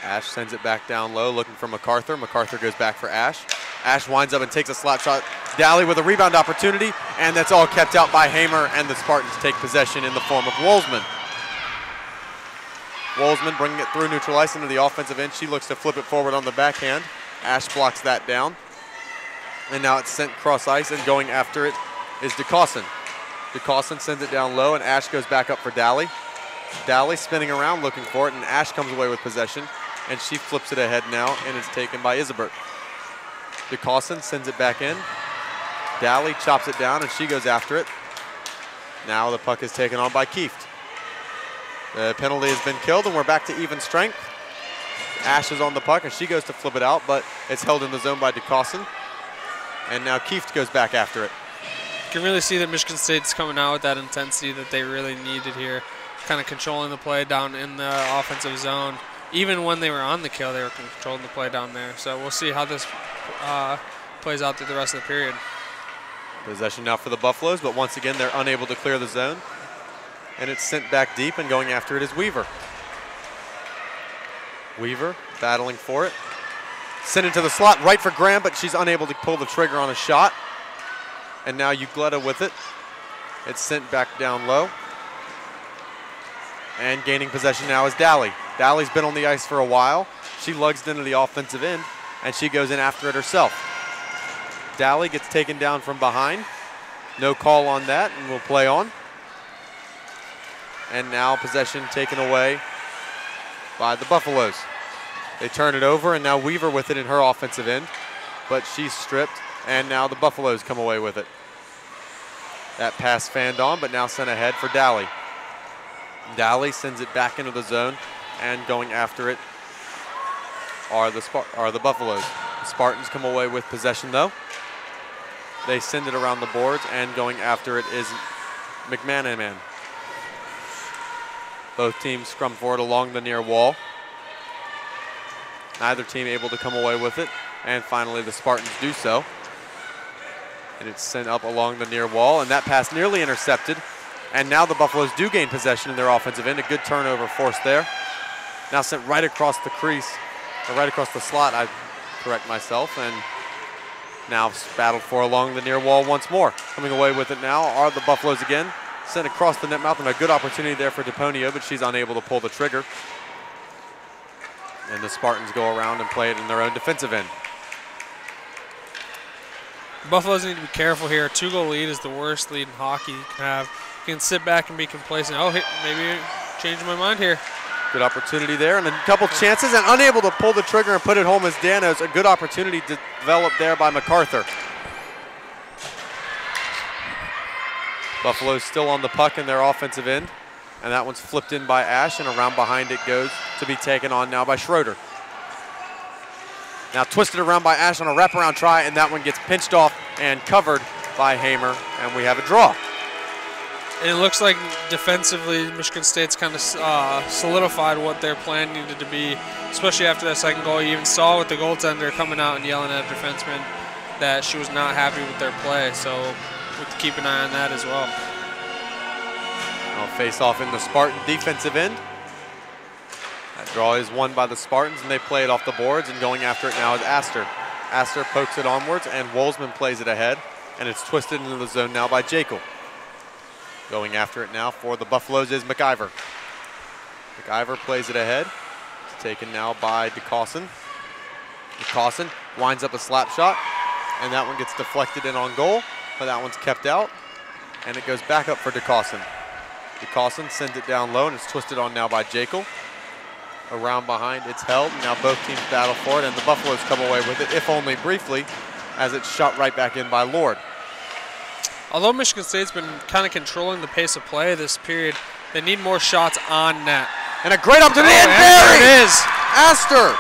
Ash sends it back down low, looking for MacArthur. MacArthur goes back for Ash. Ash winds up and takes a slot shot. Daly with a rebound opportunity, and that's all kept out by Hamer, and the Spartans take possession in the form of Wolzman. Wolzman bringing it through neutral ice into the offensive end. She looks to flip it forward on the backhand. Ash blocks that down. And now it's sent cross ice, and going after it is DeCossin. DeCossin sends it down low, and Ash goes back up for Daly. Daly spinning around looking for it, and Ash comes away with possession, and she flips it ahead now, and it's taken by Isabert. DeCossin sends it back in. Daly chops it down, and she goes after it. Now the puck is taken on by Kieft. The penalty has been killed, and we're back to even strength. Ash is on the puck, and she goes to flip it out, but it's held in the zone by DeCossin. And now Kieft goes back after it. You can really see that Michigan State's coming out with that intensity that they really needed here, kind of controlling the play down in the offensive zone. Even when they were on the kill, they were controlling the play down there. So we'll see how this plays out through the rest of the period. Possession now for the Buffaloes, but once again, they're unable to clear the zone. And it's sent back deep, and going after it is Weaver. Weaver battling for it. Sent into the slot right for Graham, but she's unable to pull the trigger on a shot. And now Ugletta with it. It's sent back down low. And gaining possession now is Daly. Daly's been on the ice for a while. She lugs into the offensive end, and she goes in after it herself. Daly gets taken down from behind. No call on that, and we'll play on. And now possession taken away by the Buffaloes. They turn it over, and now Weaver with it in her offensive end, but she's stripped, and now the Buffaloes come away with it. That pass fanned on, but now sent ahead for Daly. Daly sends it back into the zone, and going after it are the Buffaloes. The Spartans come away with possession, though. They send it around the boards, and going after it is McManaman. Both teams scrum forward along the near wall. Neither team able to come away with it, and finally the Spartans do so. And it's sent up along the near wall, and that pass nearly intercepted. And now the Buffaloes do gain possession in their offensive end. A good turnover forced there. Now sent right across the crease, or right across the slot, I correct myself, and now battled for along the near wall once more. Coming away with it now are the Buffaloes again. Sent across the net mouth, and a good opportunity there for DePonio, but she's unable to pull the trigger. And the Spartans go around and play it in their own defensive end. Buffaloes need to be careful here. A 2-goal lead is the worst lead in hockey you can have. You can sit back and be complacent. Oh, hey, maybe change my mind here. Good opportunity there, and a couple chances, and unable to pull the trigger and put it home as Danos. A good opportunity developed there by MacArthur. Buffalo's still on the puck in their offensive end, and that one's flipped in by Ash, and around behind it goes to be taken on now by Schroeder. Now twisted around by Ash on a wraparound try, and that one gets pinched off and covered by Hamer, and we have a draw. And it looks like defensively, Michigan State's kind of solidified what their plan needed to be, especially after that second goal. You even saw with the goaltender coming out and yelling at a defenseman that she was not happy with their play. So we have to keep an eye on that as well. Now face off in the Spartan defensive end. That draw is won by the Spartans, and they play it off the boards, and going after it now is Astor. Astor pokes it onwards, and Wolzman plays it ahead, and it's twisted into the zone now by Jekyll. Going after it now for the Buffaloes is McIver. McIver plays it ahead. It's taken now by DeCawson. DeCawson winds up a slap shot, and that one gets deflected in on goal, but that one's kept out, and it goes back up for DeCawson. DeCawson sends it down low, and it's twisted on now by Jekyll. Around behind, it's held. Now both teams battle for it, and the Buffaloes come away with it, if only briefly, as it's shot right back in by Lord. Although Michigan State's been kind of controlling the pace of play this period, they need more shots on net. And a great opportunity, and there it is. Astor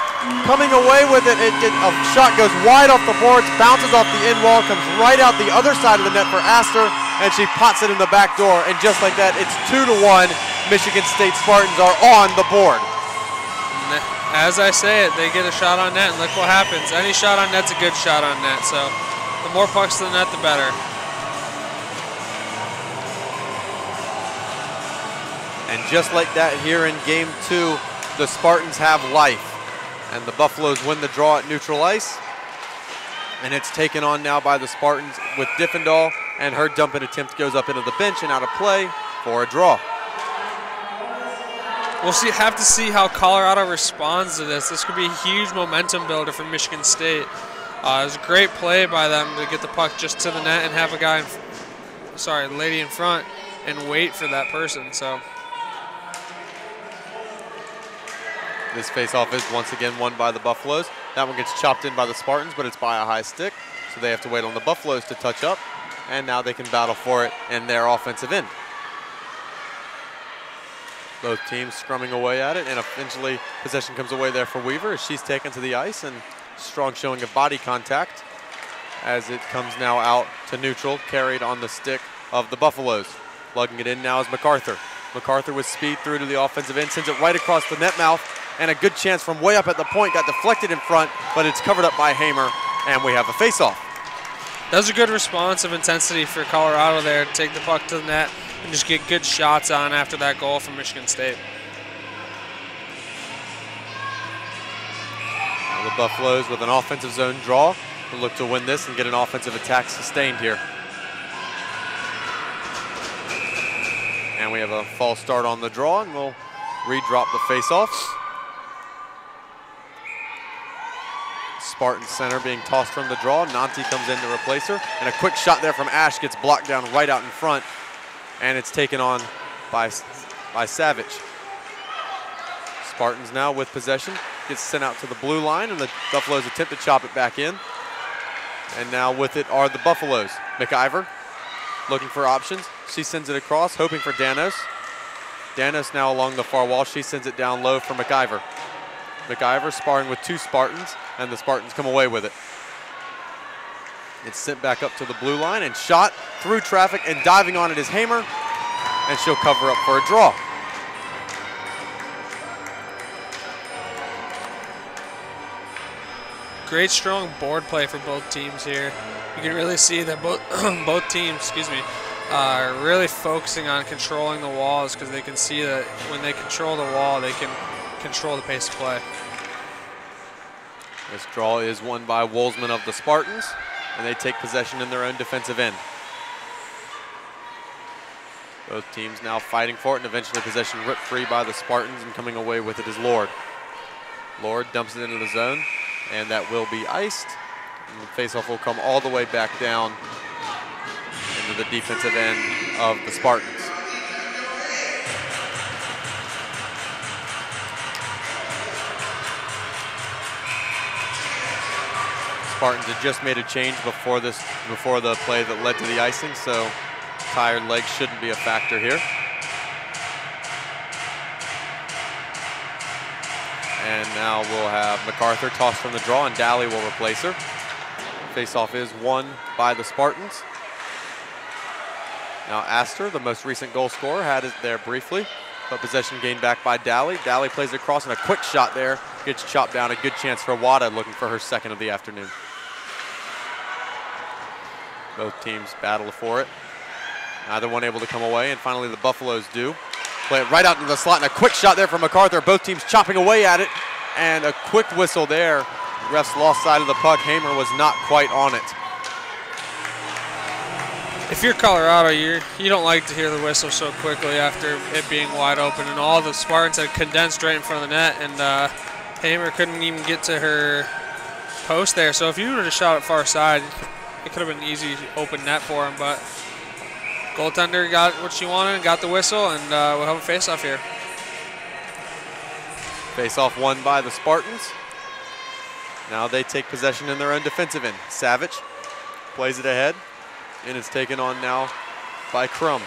coming away with it. A shot goes wide off the boards, bounces off the end wall, comes right out the other side of the net for Astor, and she pots it in the back door. And just like that, it's 2-1. Michigan State Spartans are on the board. As I say it, they get a shot on net, and look what happens. Any shot on net's a good shot on net, so the more pucks to the net, the better. And just like that, here in game 2, the Spartans have life. And the Buffaloes win the draw at neutral ice. And it's taken on now by the Spartans with Diffendahl, and her dumping attempt goes up into the bench and out of play for a draw. We'll have to see how Colorado responds to this. This could be a huge momentum builder for Michigan State. It was a great play by them to get the puck just to the net and have a guy, lady in front, and wait for that person. So this faceoff is once again won by the Buffaloes. That one gets chopped in by the Spartans, but it's by a high stick, so they have to wait on the Buffaloes to touch up, and now they can battle for it in their offensive end. Both teams scrumming away at it, and eventually possession comes away there for Weaver as she's taken to the ice, and strong showing of body contact as it comes now out to neutral, carried on the stick of the Buffaloes. Lugging it in now is MacArthur. MacArthur with speed through to the offensive end, sends it right across the net mouth, and a good chance from way up at the point, got deflected in front, but it's covered up by Hamer, and we have a face-off. That was a good response of intensity for Colorado there to take the puck to the net and just get good shots on after that goal from Michigan State. Now the Buffaloes with an offensive zone draw will look to win this and get an offensive attack sustained here. And we have a false start on the draw, and we'll re-drop the face-off. Spartan center being tossed from the draw. Nanti comes in to replace her. And a quick shot there from Ash gets blocked down right out in front. And it's taken on by Savage. Spartans now with possession. Gets sent out to the blue line, and the Buffaloes attempt to chop it back in. And now with it are the Buffaloes. McIver looking for options. She sends it across, hoping for Danos. Danos now along the far wall. She sends it down low for McIver. McIver sparring with 2 Spartans, and the Spartans come away with it. It's sent back up to the blue line and shot through traffic, and diving on it is Hamer, and she'll cover up for a draw. Great strong board play for both teams here. You can really see that both teams, are really focusing on controlling the walls, because they can see that when they control the wall, they can control the pace of play. This draw is won by Wolzman of the Spartans, and they take possession in their own defensive end. Both teams now fighting for it, and eventually possession ripped free by the Spartans, and coming away with it is Lord. Lord dumps it into the zone, and that will be iced. And the faceoff will come all the way back down into the defensive end of the Spartans. Spartans had just made a change before the play that led to the icing, so tired legs shouldn't be a factor here. And now we'll have MacArthur tossed from the draw, and Daly will replace her. Faceoff is won by the Spartans. Now Astor, the most recent goal scorer, had it there briefly, but possession gained back by Dally. Dally plays it across and a quick shot there. Gets chopped down. A good chance for Wada, looking for her second of the afternoon. Both teams battle for it. Neither one able to come away, and finally the Buffaloes do. Play it right out into the slot, and a quick shot there from MacArthur. Both teams chopping away at it, and a quick whistle there. Refs lost sight of the puck. Hamer was not quite on it. If you're Colorado, you don't like to hear the whistle so quickly after it being wide open, and all the Spartans had condensed right in front of the net, and Hamer couldn't even get to her post there. So if you would have shot it far side, it could have been an easy open net for him, but goaltender got what she wanted and got the whistle, and we'll have a face-off here. Face-off won by the Spartans. Now they take possession in their own defensive end. Savage plays it ahead, and it's taken on now by Crum.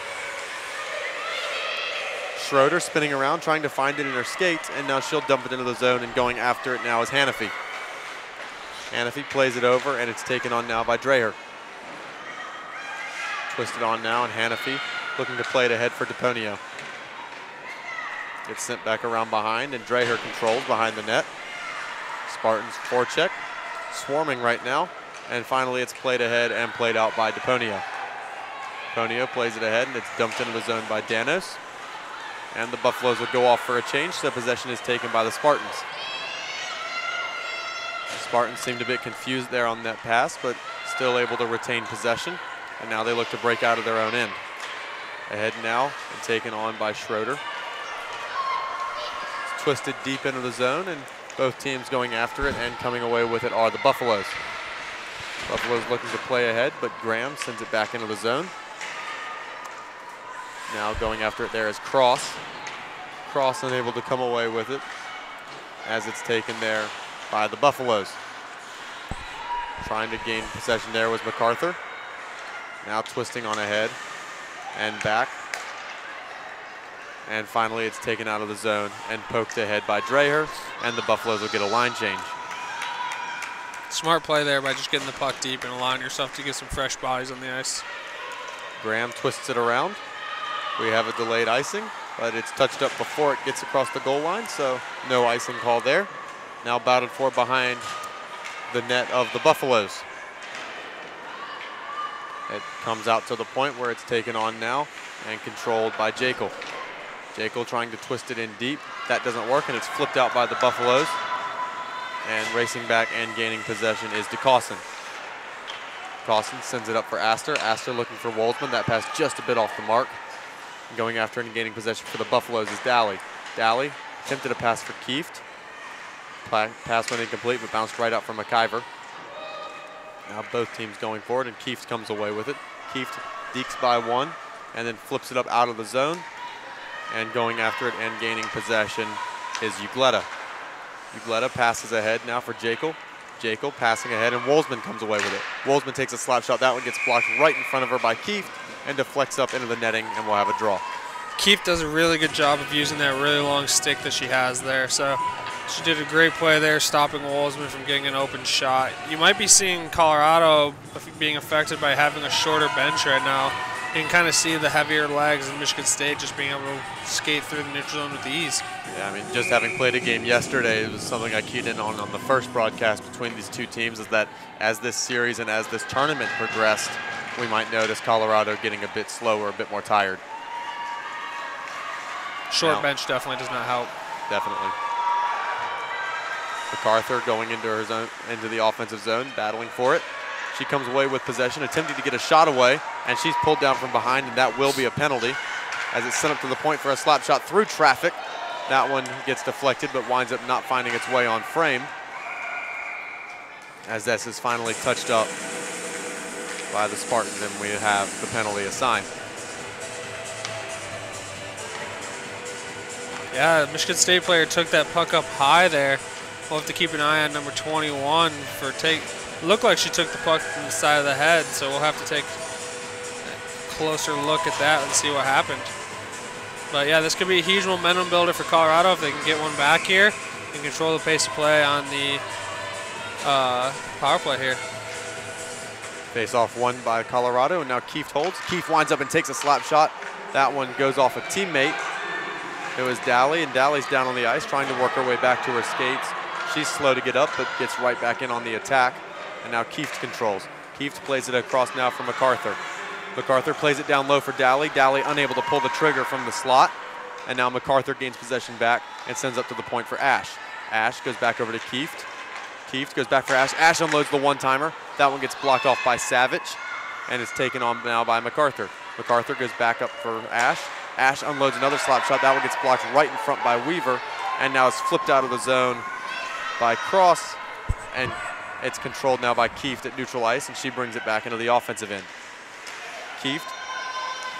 Schroeder spinning around, trying to find it in her skates, and now she'll dump it into the zone, and going after it now is Hannafy. Hannafy plays it over, and it's taken on now by Dreher. Twisted on now, and Hannafy looking to play it ahead for DePonio. Gets sent back around behind, and Dreher controls behind the net. Spartans forecheck, swarming right now, and finally it's played ahead and played out by DePonio. DePonio plays it ahead, and it's dumped into the zone by Danos. And the Buffaloes will go off for a change, so possession is taken by the Spartans. The Spartans seemed a bit confused there on that pass, but still able to retain possession. And now they look to break out of their own end. Ahead now and taken on by Schroeder. It's twisted deep into the zone, and both teams going after it and coming away with it are the Buffaloes. Buffaloes looking to play ahead, but Graham sends it back into the zone. Now going after it there is Cross. Cross unable to come away with it as it's taken there by the Buffaloes. Trying to gain possession there was MacArthur. Now twisting on ahead and back. And finally it's taken out of the zone and poked ahead by Dreher, and the Buffaloes will get a line change. Smart play there by just getting the puck deep and allowing yourself to get some fresh bodies on the ice. Graham twists it around. We have a delayed icing, but it's touched up before it gets across the goal line, so no icing call there. Now battled for behind the net of the Buffaloes. It comes out to the point where it's taken on now and controlled by Jekyll. Jekyll trying to twist it in deep. That doesn't work, and it's flipped out by the Buffaloes. And racing back and gaining possession is DeCawson. DeCawson sends it up for Astor. Astor looking for Wolzman. That pass just a bit off the mark. Going after and gaining possession for the Buffaloes is Dally. Dally attempted a pass for Kieft. Pass went incomplete, but bounced right out from McIver. Now both teams going forward, and Kieft comes away with it. Kieft dekes by one, and then flips it up out of the zone. And going after it and gaining possession is Ugletta. Ugletta passes ahead now for Jekyll. Jekyll passing ahead, and Wolzman comes away with it. Wolzman takes a slap shot. That one gets blocked right in front of her by Kieft and deflects up into the netting, and we'll have a draw. Kieft does a really good job of using that really long stick that she has there. So she did a great play there, stopping Wolzman from getting an open shot. You might be seeing Colorado being affected by having a shorter bench right now. You can kind of see the heavier legs in Michigan State just being able to skate through the neutral zone with ease. Yeah, I mean, just having played a game yesterday, it was something I keyed in on the first broadcast between these two teams, is that as this series and as this tournament progressed, we might notice Colorado getting a bit slower, a bit more tired. Short bench definitely does not help. Definitely. MacArthur going into her zone, into the offensive zone, battling for it. She comes away with possession, attempting to get a shot away, and she's pulled down from behind, and that will be a penalty as it's sent up to the point for a slap shot through traffic. That one gets deflected, but winds up not finding its way on frame, as this is finally touched up by the Spartans, and we have the penalty assigned. Yeah, the Michigan State player took that puck up high there. We'll have to keep an eye on number 21 for looked like she took the puck from the side of the head, so we'll have to take a closer look at that and see what happened. But yeah, this could be a huge momentum builder for Colorado if they can get one back here and control the pace of play on the power play here. Face-off won by Colorado, and now Kieft holds. Kieft winds up and takes a slap shot. That one goes off a teammate. It was Dally, and Dally's down on the ice trying to work her way back to her skates. She's slow to get up, but gets right back in on the attack. And now Kieft controls. Kieft plays it across now for MacArthur. MacArthur plays it down low for Dally. Dally unable to pull the trigger from the slot. And now MacArthur gains possession back and sends up to the point for Ash. Ash goes back over to Kieft. Kieft goes back for Ash. Ash unloads the one-timer. That one gets blocked off by Savage, and it's taken on now by MacArthur. MacArthur goes back up for Ash. Ash unloads another slap shot. That one gets blocked right in front by Weaver, and now it's flipped out of the zone by Cross, and it's controlled now by Kieft at neutral ice, and she brings it back into the offensive end. Kieft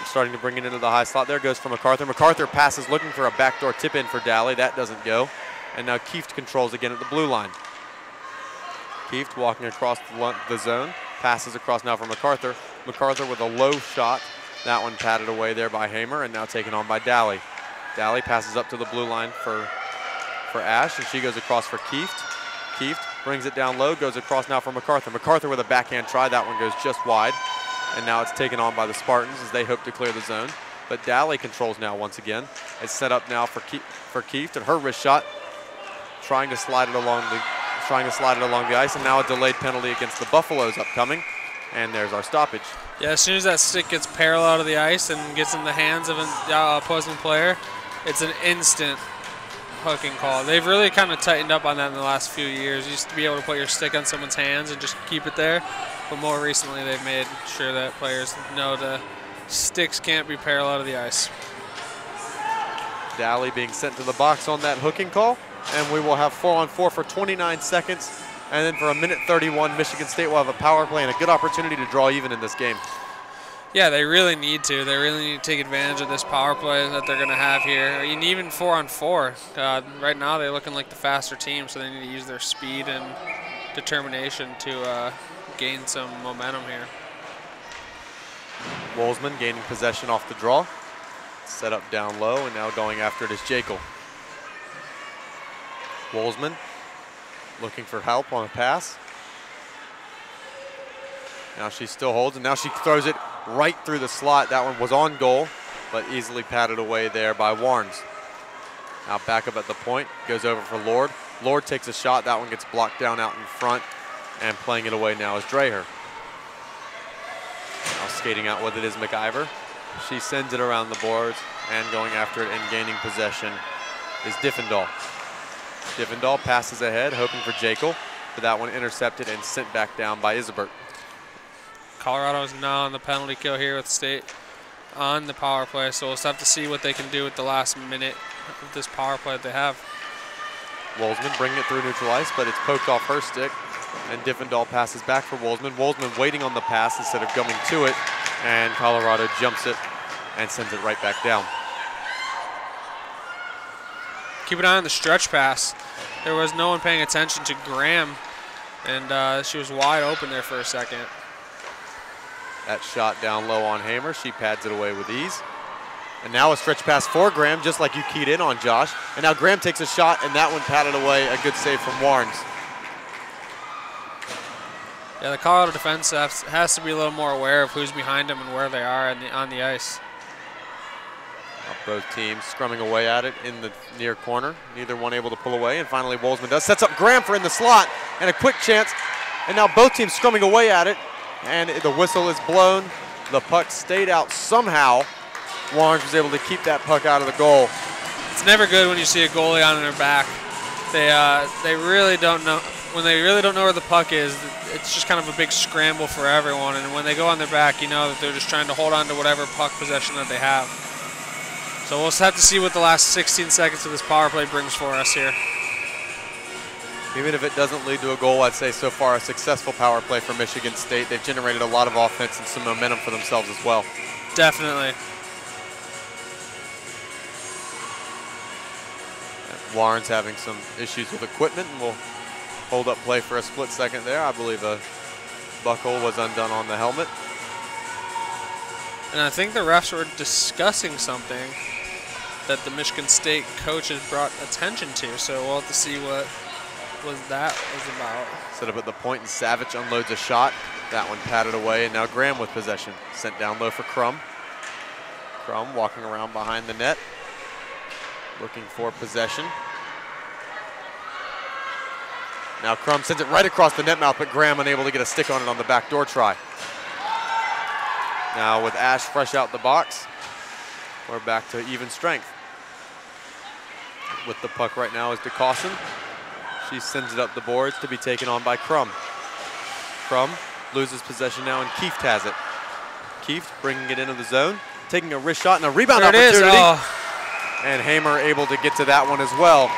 starting to bring it into the high slot. There goes for MacArthur. MacArthur passes looking for a backdoor tip in for Dally. That doesn't go, and now Kieft controls again at the blue line. Kieft walking across the zone, passes across now for MacArthur. MacArthur with a low shot. That one patted away there by Hamer, and now taken on by Dally. Dally passes up to the blue line for Ash, and she goes across for Kieft. Kieft brings it down low, goes across now for MacArthur. MacArthur with a backhand try. That one goes just wide, and now it's taken on by the Spartans as they hope to clear the zone. But Dally controls now once again. It's set up now for Kieft, and her wrist shot, trying to slide it along the ice, and now a delayed penalty against the Buffaloes upcoming, and there's our stoppage. Yeah, as soon as that stick gets parallel to the ice and gets in the hands of an opposing player, it's an instant hooking call. They've really kind of tightened up on that in the last few years. You used to be able to put your stick on someone's hands and just keep it there, but more recently they've made sure that players know the sticks can't be parallel to the ice. Dally being sent to the box on that hooking call, and we will have 4-on-4 for 29 seconds. And then for a minute 31, Michigan State will have a power play and a good opportunity to draw even in this game. Yeah, they really need to. They really need to take advantage of this power play that they're going to have here. And even 4-on-4. Right now they're looking like the faster team, so they need to use their speed and determination to gain some momentum here. Wolzman gaining possession off the draw. Set up down low, and now going after it is Jekyll. Wolzman looking for help on a pass. Now she still holds, and now she throws it right through the slot. That one was on goal, but easily patted away there by Warnes. Now back up at the point, goes over for Lord. Lord takes a shot. That one gets blocked down out in front, and playing it away now is Dreher. Now skating out with it is McIver. She sends it around the boards, and going after it and gaining possession is Diffendahl. Diffendahl passes ahead, hoping for Jekyll, but that one intercepted and sent back down by Isabert. Colorado is now on the penalty kill here with State on the power play, so we'll just have to see what they can do with the last minute of this power play that they have. Wolzman bringing it through neutral ice, but it's poked off her stick, and Diffendahl passes back for Wolzman. Wolzman waiting on the pass instead of going to it, and Colorado jumps it and sends it right back down. Keep an eye on the stretch pass. There was no one paying attention to Graham, and she was wide open there for a second. That shot down low on Hamer. She pads it away with ease. And now a stretch pass for Graham, just like you keyed in on, Josh. And now Graham takes a shot, and that one patted away. A good save from Warnes. Yeah, the Colorado defense has to be a little more aware of who's behind them and where they are on the ice. Both teams scrumming away at it in the near corner. Neither one able to pull away, and finally Wolzman does. Sets up Graham for in the slot, and a quick chance. And now both teams scrumming away at it, and the whistle is blown. The puck stayed out somehow. Warnes was able to keep that puck out of the goal. It's never good when you see a goalie on their back. They really don't know. When they really don't know where the puck is, it's just kind of a big scramble for everyone. And when they go on their back, you know that they're just trying to hold on to whatever puck possession that they have. So we'll just have to see what the last 16 seconds of this power play brings for us here. Even if it doesn't lead to a goal, I'd say so far a successful power play for Michigan State. They've generated a lot of offense and some momentum for themselves as well. Definitely. Warren's having some issues with equipment, and we'll hold up play for a split second there. I believe a buckle was undone on the helmet. And I think the refs were discussing something that the Michigan State coach has brought attention to, so we'll have to see what that was about. Set up at the point, and Savage unloads a shot. That one patted away, and now Graham with possession. Sent down low for Crum. Crum walking around behind the net, looking for possession. Now Crum sends it right across the net mouth, but Graham unable to get a stick on it on the backdoor try. Now with Ash fresh out the box, we're back to even strength. With the puck right now is DeCossin. She sends it up the boards to be taken on by Crum. Crum loses possession now, and Kieft has it. Kieft bringing it into the zone, taking a wrist shot and a rebound opportunity. And Hamer able to get to that one as well.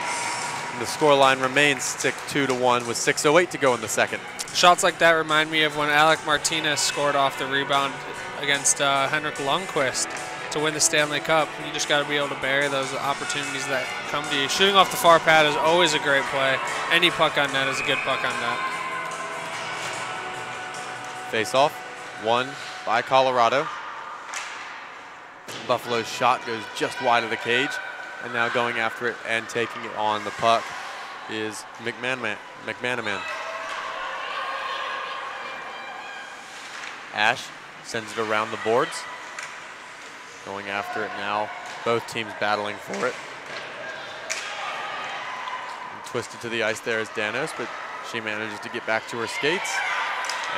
And the scoreline remains 2-1 with 6:08 to go in the second. Shots like that remind me of when Alec Martinez scored off the rebound against Henrik Lundqvist to win the Stanley Cup. You just got to be able to bury those opportunities that come to you. Shooting off the far pad is always a great play. Any puck on net is a good puck on net. Face-off, won by Colorado. Buffalo's shot goes just wide of the cage, and now going after it and taking it on the puck is McManaman. Ash sends it around the boards. Going after it now, both teams battling for it. And twisted to the ice there is Danos, but she manages to get back to her skates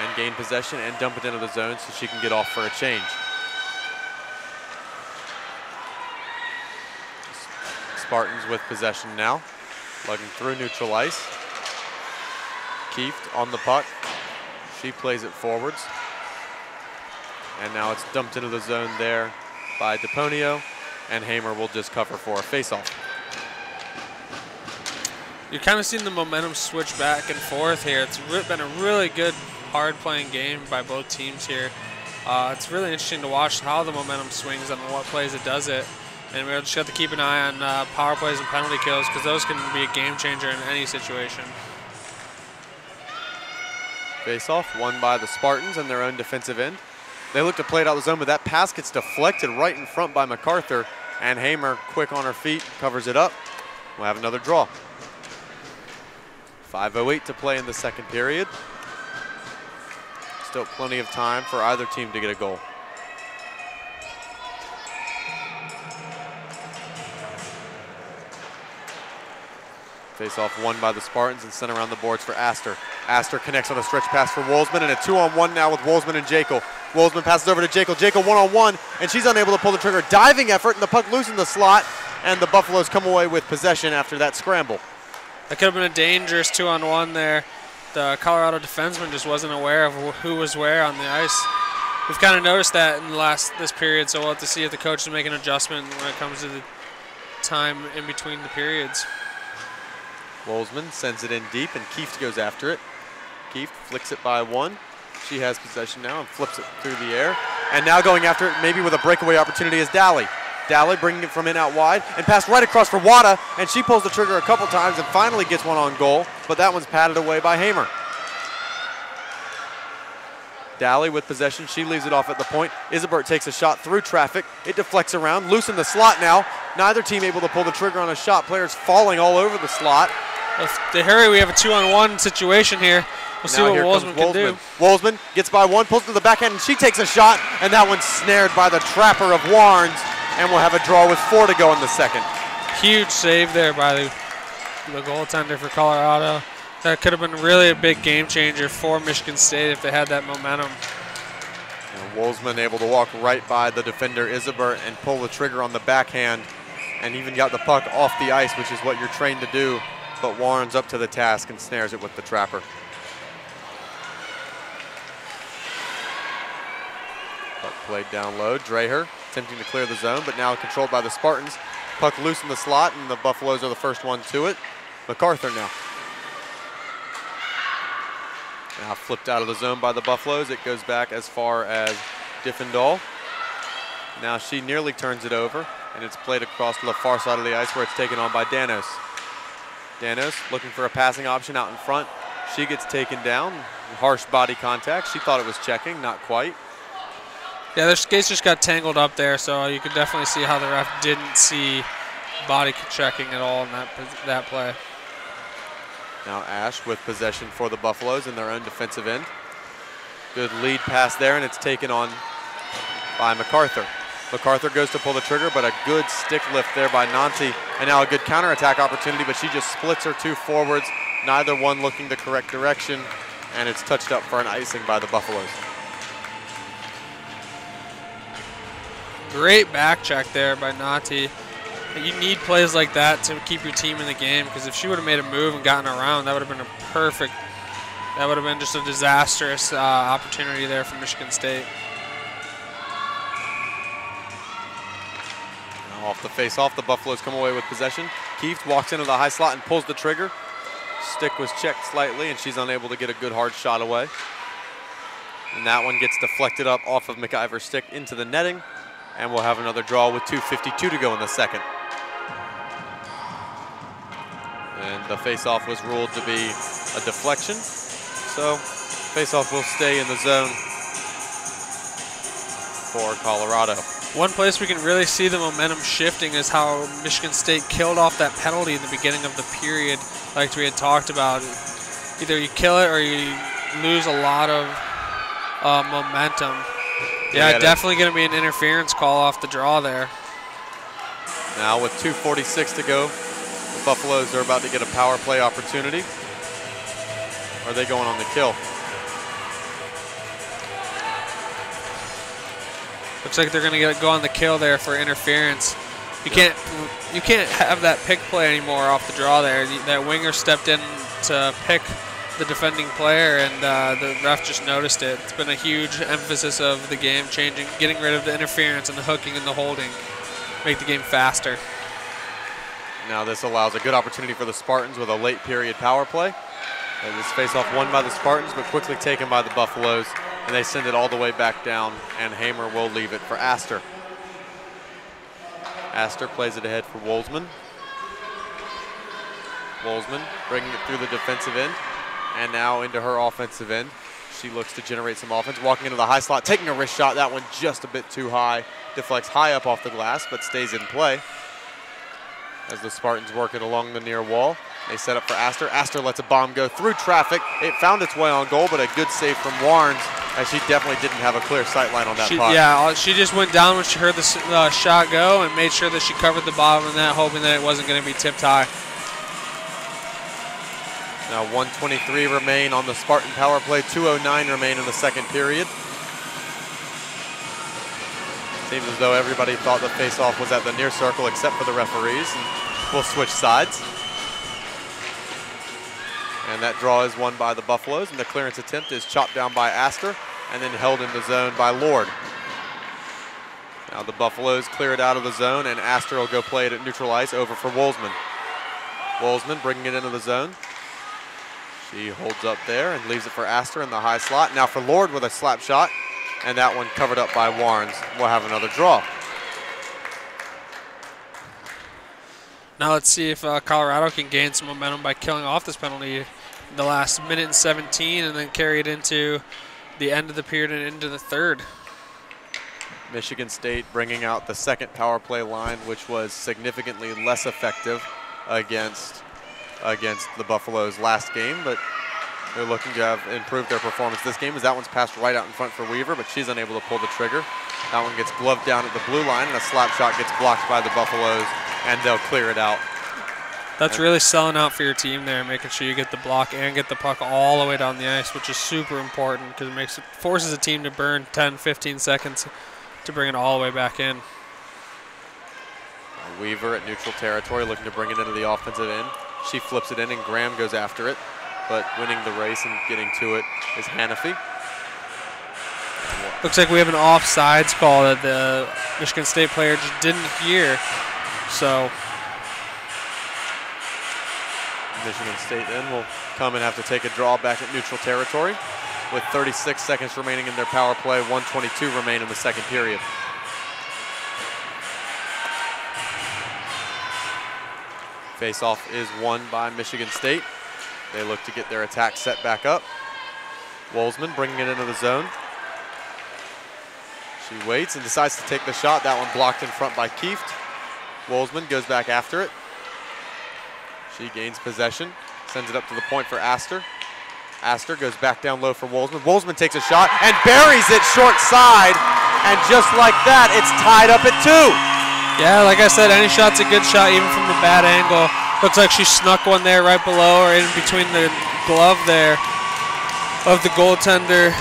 and gain possession and dump it into the zone so she can get off for a change. Spartans with possession now, lugging through neutral ice. Kieft on the puck. She plays it forwards. And now it's dumped into the zone there by DePonio, and Hamer will just cover for a face-off. You're kind of seeing the momentum switch back and forth here. It's been a really good, hard-playing game by both teams here. It's really interesting to watch how the momentum swings and what plays it does it. And we'll just have to keep an eye on power plays and penalty kills, because those can be a game changer in any situation. Face-off won by the Spartans in their own defensive end. They look to play it out the zone, but that pass gets deflected right in front by MacArthur, and Hamer, quick on her feet, covers it up. We'll have another draw. 5:08 to play in the second period. Still plenty of time for either team to get a goal. Face-off won by the Spartans and sent around the boards for Astor. Astor connects on a stretch pass for Wolzman, and a 2-on-1 now with Wolzman and Jekyll. Wolzman passes over to Jekyll. Jekyll 1-on-1, and she's unable to pull the trigger. Diving effort, and the puck loose in the slot, and the Buffaloes come away with possession after that scramble. That could have been a dangerous 2-on-1 there. The Colorado defenseman just wasn't aware of who was where on the ice. We've kind of noticed that in this period, so we'll have to see if the coach can make an adjustment when it comes to the time in between the periods. Wolzman sends it in deep, and Kieft goes after it. Kieft flicks it by one. She has possession now and flips it through the air. And now going after it, maybe with a breakaway opportunity, is Daly. Daly bringing it from in out wide and passed right across for Wada, and she pulls the trigger a couple times and finally gets one on goal, but that one's patted away by Hamer. Daly with possession, she leaves it off at the point. Isabert takes a shot through traffic. It deflects around, loose in the slot now. Neither team able to pull the trigger on a shot. Players falling all over the slot. If they hurry, we have a 2-on-1 situation here. We'll see what Wolzman can do. Wolzman gets by one, pulls to the backhand, and she takes a shot, and that one's snared by the trapper of Warnes, and we'll have a draw with 4 to go in the second. Huge save there by the goaltender for Colorado. That could have been really a big game changer for Michigan State if they had that momentum. And Wolzman able to walk right by the defender Isabert and pull the trigger on the backhand, and even got the puck off the ice, which is what you're trained to do. But Warren's up to the task and snares it with the trapper. Puck played down low. Dreher attempting to clear the zone, but now controlled by the Spartans. Puck loose in the slot, and the Buffaloes are the first one to it. MacArthur now. Now flipped out of the zone by the Buffaloes. It goes back as far as Diffendahl. Now she nearly turns it over, and it's played across to the far side of the ice where it's taken on by Danos. Danos looking for a passing option out in front. She gets taken down. Harsh body contact. She thought it was checking, not quite. Yeah, their skates just got tangled up there, so you could definitely see how the ref didn't see body checking at all in that play. Now Ash with possession for the Buffaloes in their own defensive end. Good lead pass there, and it's taken on by MacArthur. MacArthur goes to pull the trigger, but a good stick lift there by Nanti. And now a good counterattack opportunity, but she just splits her two forwards, neither one looking the correct direction, and it's touched up for an icing by the Buffaloes. Great back check there by Nanti. You need plays like that to keep your team in the game, because if she would have made a move and gotten around, that would have been a perfect, that would have been just a disastrous opportunity there for Michigan State. Now off the face-off, the Buffaloes come away with possession. Kieft walks into the high slot and pulls the trigger. Stick was checked slightly, and she's unable to get a good hard shot away. And that one gets deflected up off of McIver's stick into the netting, and we'll have another draw with 2:52 to go in the second. And the face-off was ruled to be a deflection. So face-off will stay in the zone for Colorado. One place we can really see the momentum shifting is how Michigan State killed off that penalty in the beginning of the period, like we had talked about. Either you kill it or you lose a lot of momentum. Yeah, definitely going to be an interference call off the draw there. Now with 2:46 to go, the Buffaloes are about to get a power play opportunity. Or are they going on the kill? Looks like they're going to go on the kill there for interference. You can't have that pick play anymore off the draw there. That winger stepped in to pick the defending player, and the ref just noticed it. It's been a huge emphasis of the game, getting rid of the interference and the hooking and the holding, make the game faster. Now this allows a good opportunity for the Spartans with a late period power play. And this face-off won by the Spartans, but quickly taken by the Buffaloes, and they send it all the way back down, and Hamer will leave it for Astor. Astor plays it ahead for Wolzman. Wolzman bringing it through the defensive end, and now into her offensive end. She looks to generate some offense, walking into the high slot, taking a wrist shot. That one just a bit too high. Deflects high up off the glass, but stays in play. As the Spartans work it along the near wall. They set up for Astor. Astor lets a bomb go through traffic. It found its way on goal, but a good save from Warnes, as she definitely didn't have a clear sight line on that puck. Yeah, she just went down when she heard the shot go and made sure that she covered the bottom of that, hoping that it wasn't going to be tipped high. Now 1:23 remain on the Spartan power play. 2:09 remain in the second period. Seems as though everybody thought the face-off was at the near circle except for the referees. And we'll switch sides. And that draw is won by the Buffaloes, and the clearance attempt is chopped down by Astor and then held in the zone by Lord. Now the Buffaloes clear it out of the zone, and Astor will go play it at neutral ice over for Wolzman. Wolzman bringing it into the zone. She holds up there and leaves it for Astor in the high slot. Now for Lord with a slap shot, and that one covered up by Warnes. We'll have another draw. Now let's see if Colorado can gain some momentum by killing off this penalty in the last minute and 17 and then carry it into the end of the period and into the third. Michigan State bringing out the second power play line, which was significantly less effective against the Buffaloes last game, but they're looking to have improved their performance this game, as that one's passed right out in front for Weaver, but she's unable to pull the trigger. That one gets gloved down at the blue line, and a slap shot gets blocked by the Buffaloes, and they'll clear it out. That's really selling out for your team there, making sure you get the block and get the puck all the way down the ice, which is super important because it forces a team to burn 10, 15 seconds to bring it all the way back in. Weaver at neutral territory looking to bring it into the offensive end. She flips it in, and Graham goes after it, but winning the race and getting to it is Hannafy. Looks like we have an offsides call that the Michigan State player just didn't hear. So Michigan State then will come and have to take a draw back at neutral territory with 36 seconds remaining in their power play. 1:22 remain in the second period. Face-off is won by Michigan State. They look to get their attack set back up. Wolzman bringing it into the zone. She waits and decides to take the shot. That one blocked in front by Kieft. Wolzman goes back after it. She gains possession, sends it up to the point for Astor. Astor goes back down low for Wolzman. Wolzman takes a shot and buries it short side. And just like that, it's tied up at 2. Yeah, like I said, any shot's a good shot, even from the bad angle. Looks like she snuck one there right below or in between the glove there of the goaltender.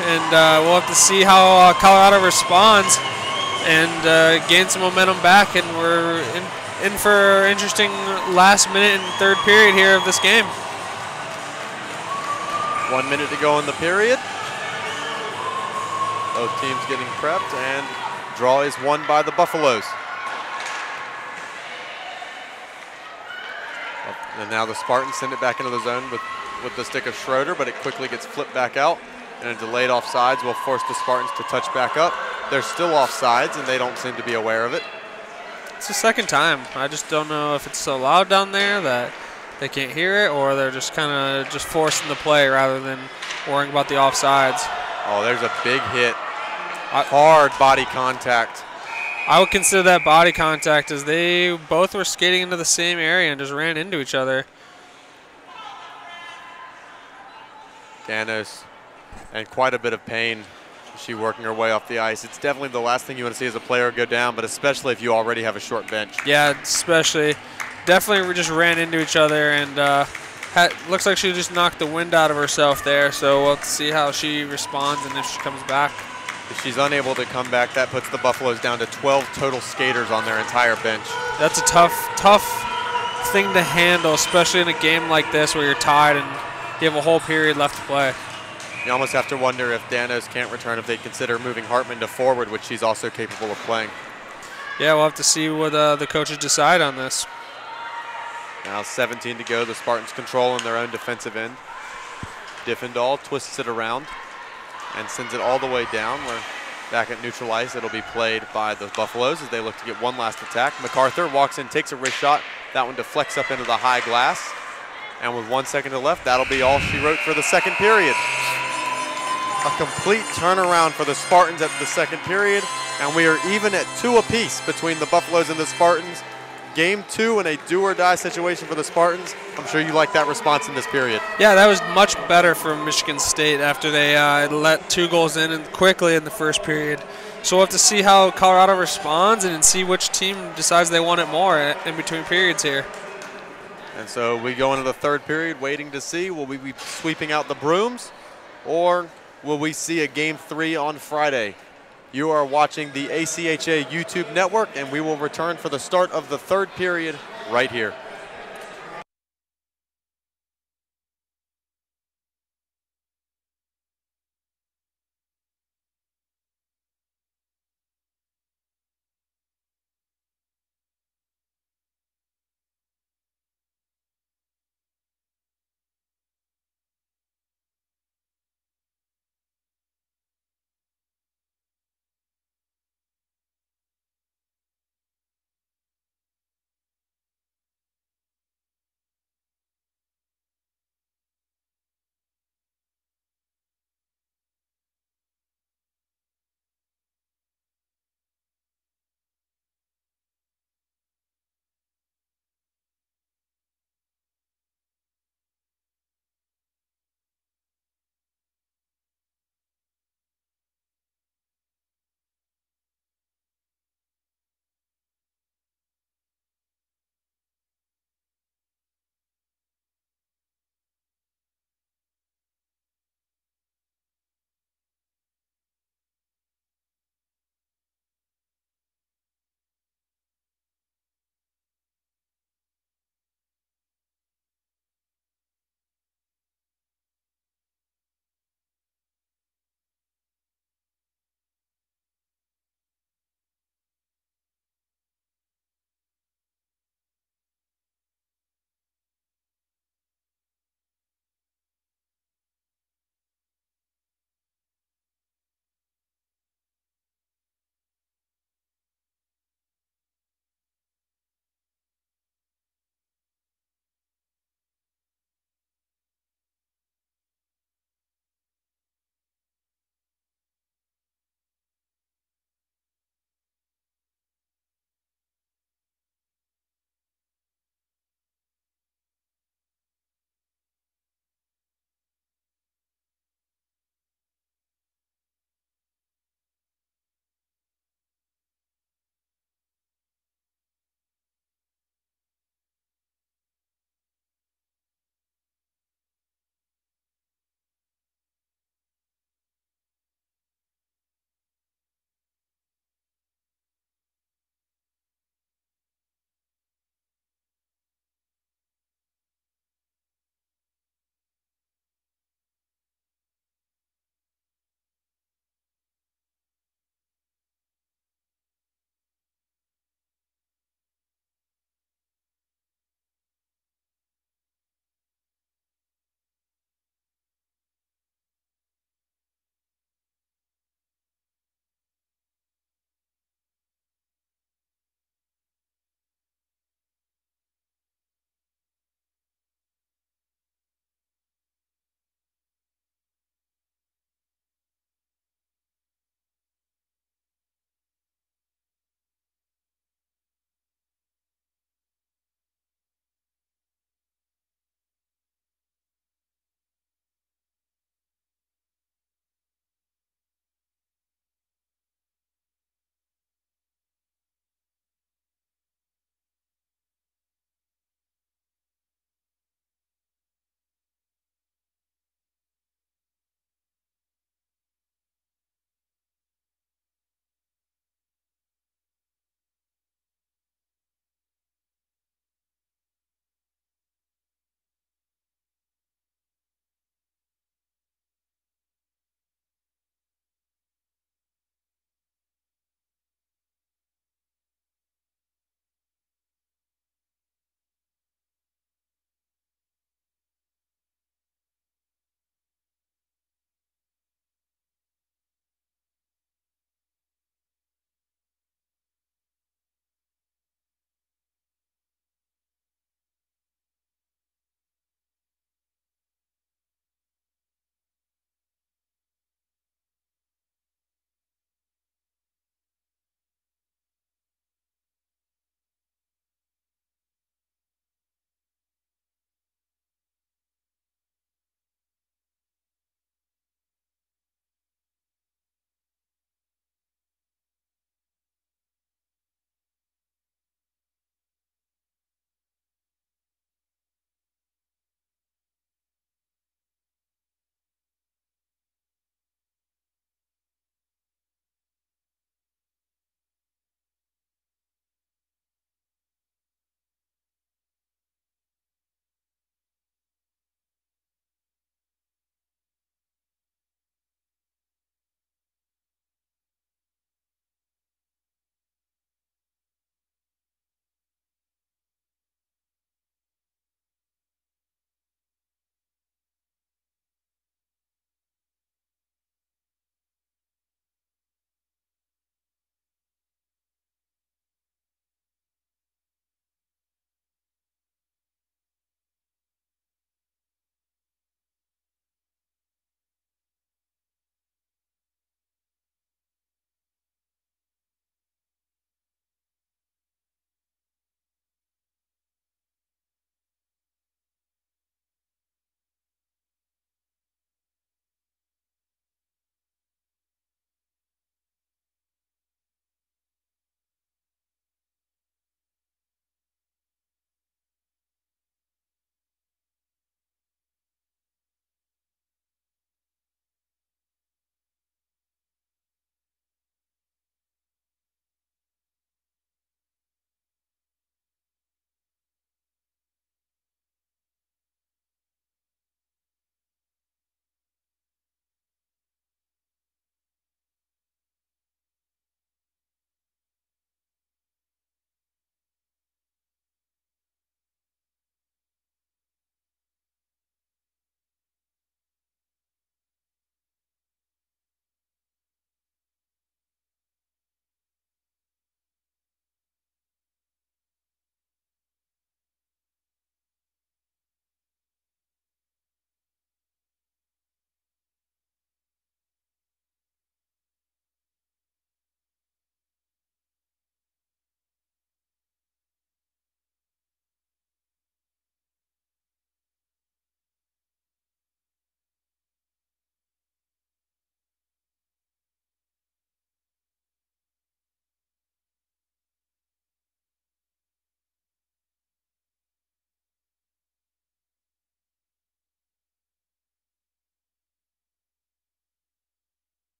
And we'll have to see how Colorado responds and gain some momentum back. And we're in for an interesting last minute and third period here of this game. 1 minute to go in the period. Both teams getting prepped, and draw is won by the Buffaloes. And now the Spartans send it back into the zone with the stick of Schroeder, but it quickly gets flipped back out. And a delayed offsides will force the Spartans to touch back up. They're still offsides, and they don't seem to be aware of it. It's the second time. I just don't know if it's so loud down there that they can't hear it, or they're just kind of just forcing the play rather than worrying about the offsides. Oh, there's a big hit. Hard body contact. I would consider that body contact, as they both were skating into the same area and just ran into each other. Danos, and quite a bit of pain. She working her way off the ice. It's definitely the last thing you want to see as a player go down, but especially if you already have a short bench. Yeah, especially. Definitely we just ran into each other, and looks like she just knocked the wind out of herself there, so we'll have to see how she responds and if she comes back. If she's unable to come back, that puts the Buffaloes down to 12 total skaters on their entire bench. That's a tough thing to handle, especially in a game like this where you're tied and you have a whole period left to play. You almost have to wonder if Danos can't return, if they consider moving Hartman to forward, which she's also capable of playing. Yeah, we'll have to see what the coaches decide on this. Now 17 to go. The Spartans control in their own defensive end. Diffendahl twists it around and sends it all the way down, where back at neutral ice it'll be played by the Buffaloes as they look to get one last attack. MacArthur walks in, takes a wrist shot. That one deflects up into the high glass. And with 1 second to left, that'll be all she wrote for the second period. A complete turnaround for the Spartans at the second period, and we are even at 2 apiece between the Buffaloes and the Spartans. Game 2 in a do-or-die situation for the Spartans. I'm sure you like that response in this period. Yeah, that was much better from Michigan State after they let 2 goals in and quickly in the first period. So we'll have to see how Colorado responds and see which team decides they want it more in between periods here. And so we go into the third period waiting to see, will we be sweeping out the brooms, or will we see a Game 3 on Friday? You are watching the ACHA YouTube network, and we will return for the start of the third period right here.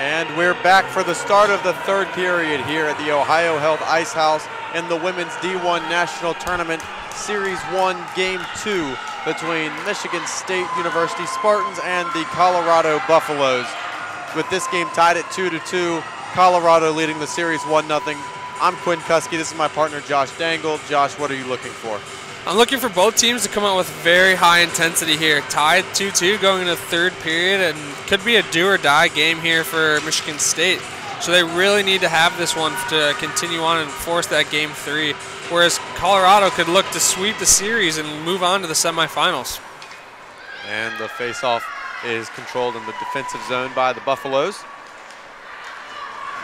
And we're back for the start of the third period here at the Ohio Health Ice House in the Women's D1 National Tournament Series 1 Game 2 between Michigan State University Spartans and the Colorado Buffaloes. With this game tied at 2-2, Colorado leading the series 1-0. I'm Quinn Kuski. This is my partner Josh Dangle. Josh, what are you looking for? I'm looking for both teams to come out with very high intensity here. Tied 2-2 going into the third period, and could be a do-or-die game here for Michigan State. So they really need to have this one to continue on and force that Game 3, whereas Colorado could look to sweep the series and move on to the semifinals. And the face-off is controlled in the defensive zone by the Buffaloes.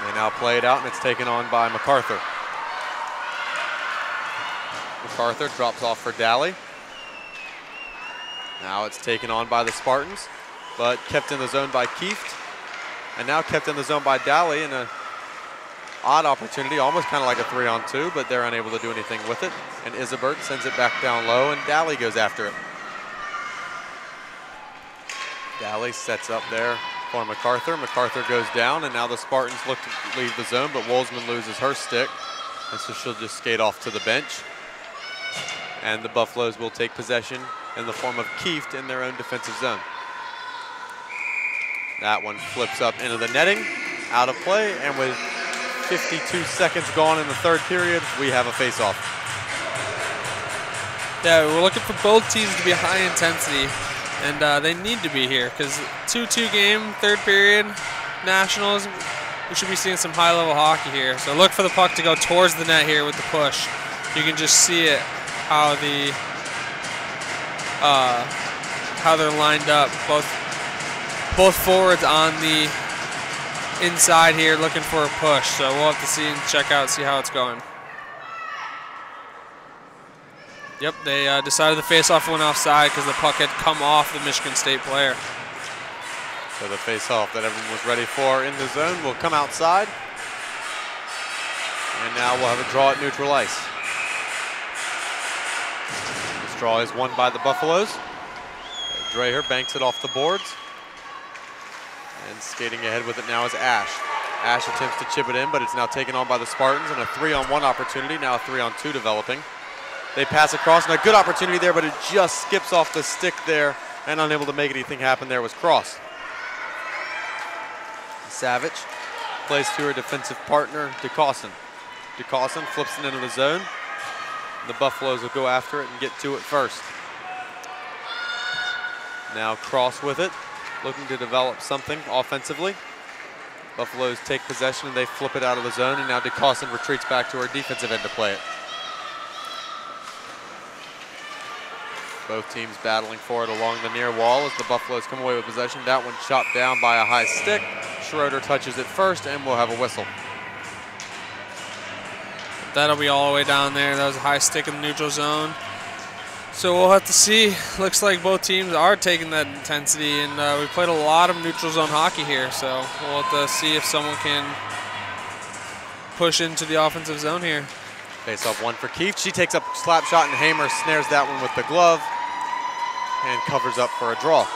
They now play it out, and it's taken on by MacArthur. MacArthur drops off for Daly. Now it's taken on by the Spartans, but kept in the zone by Kieft. And now kept in the zone by Daly in an odd opportunity, almost kind of like a 3-on-2, but they're unable to do anything with it. And Isabert sends it back down low, and Daly goes after it. Daly sets up there for MacArthur. MacArthur goes down, and now the Spartans look to leave the zone, but Wolzman loses her stick, and so she'll just skate off to the bench. And the Buffaloes will take possession in the form of Kieft in their own defensive zone. That one flips up into the netting, out of play, and with 52 seconds gone in the third period, we have a face-off. Yeah, we're looking for both teams to be high intensity, and they need to be here because 2-2 game, third period, Nationals, we should be seeing some high-level hockey here. So look for the puck to go towards the net here with the push. You can just see it, how they're lined up, both forwards on the inside here looking for a push. So we'll have to see and check out, see how it's going. Yep, they decided the face-off went offside because the puck had come off the Michigan State player. So the face-off that everyone was ready for in the zone will come outside. And now we'll have a draw at neutral ice. This draw is won by the Buffaloes. Dreher banks it off the boards. And skating ahead with it now is Ash. Ash attempts to chip it in, but it's now taken on by the Spartans, and a 3-on-1 opportunity, now a 3-on-2 developing. They pass across, and a good opportunity there, but it just skips off the stick there, and unable to make anything happen there was Cross. Savage plays to her defensive partner, DeCawson. DeCawson flips it into the zone. The Buffaloes will go after it and get to it first. Now Cross with it, looking to develop something offensively. Buffaloes take possession and they flip it out of the zone, and now DeCawson retreats back to her defensive end to play it. Both teams battling for it along the near wall as the Buffaloes come away with possession. That one chopped down by a high stick. Schroeder touches it first, and we'll have a whistle. That'll be all the way down there. That was a high stick in the neutral zone. So we'll have to see. Looks like both teams are taking that intensity, and we played a lot of neutral zone hockey here. So we'll have to see if someone can push into the offensive zone here. Face off one for Kieft. She takes up a slap shot, and Hamer snares that one with the glove and covers up for a draw.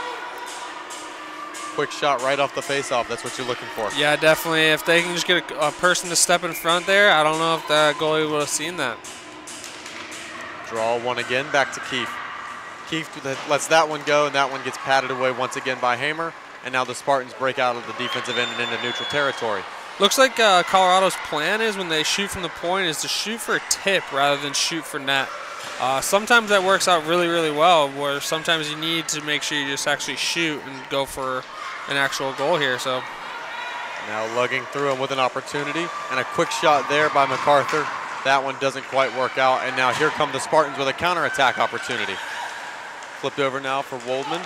Quick shot right off the face-off. That's what you're looking for. Yeah, definitely. If they can just get a person to step in front there, I don't know if the goalie would have seen that. Draw one again, back to Kieft. Kieft lets that one go, and that one gets patted away once again by Hamer. And now the Spartans break out of the defensive end and into neutral territory. Looks like Colorado's plan is when they shoot from the point is to shoot for a tip rather than shoot for net. Sometimes that works out really, really well, where sometimes you need to make sure you just actually shoot and go for an actual goal here. So now lugging through him with an opportunity, and a quick shot there by MacArthur. That one doesn't quite work out, and now here come the Spartans with a counterattack opportunity. Flipped over now for Woldman.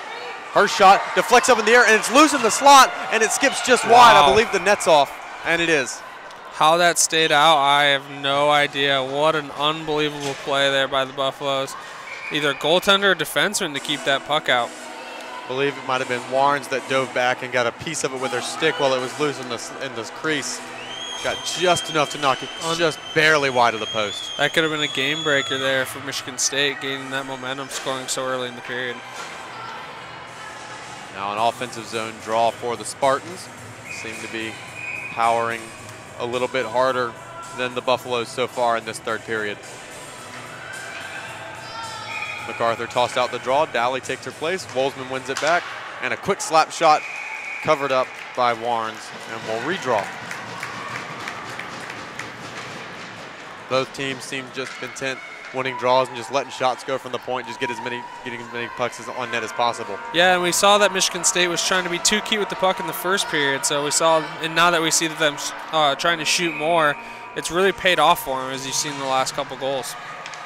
Her shot deflects up in the air, and it's loose in the slot, and it skips just wide. I believe the net's off, and it is. How that stayed out, I have no idea. What an unbelievable play there by the Buffaloes. Either goaltender or defenseman to keep that puck out. I believe it might have been Warrens that dove back and got a piece of it with her stick while it was loose in the crease. Got just enough to knock it just barely wide of the post. That could have been a game breaker there for Michigan State, gaining that momentum, scoring so early in the period. Now an offensive zone draw for the Spartans. seem to be powering a little bit harder than the Buffaloes so far in this third period. MacArthur tossed out the draw. Daly takes her place. Wolzman wins it back. And a quick slap shot covered up by Warrens, and we'll redraw. Both teams seem just content winning draws and just letting shots go from the point, just getting as many pucks on net as possible. Yeah, and we saw that Michigan State was trying to be too cute with the puck in the first period. So we saw, and now that we see them trying to shoot more, it's really paid off for them, as you've seen in the last couple goals.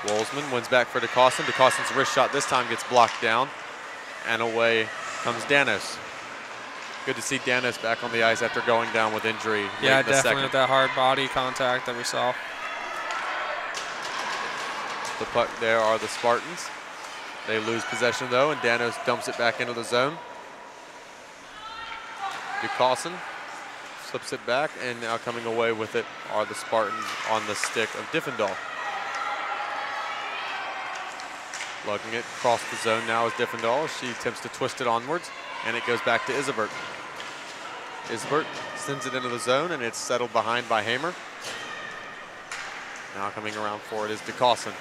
Wolzman wins back for DeCossin. DeCossin's wrist shot this time gets blocked down, and away comes Danos. Good to see Danos back on the ice after going down with injury. Yeah, definitely with that hard body contact that we saw. The puck there are the Spartans. They lose possession though, and Danos dumps it back into the zone. DeCossin slips it back, and now coming away with it are the Spartans on the stick of Diffendahl. Lugging it across the zone now is Diffendahl. She attempts to twist it onwards, and it goes back to Isabert. Isabert sends it into the zone, and it's settled behind by Hamer. Now coming around for it is DeCossin.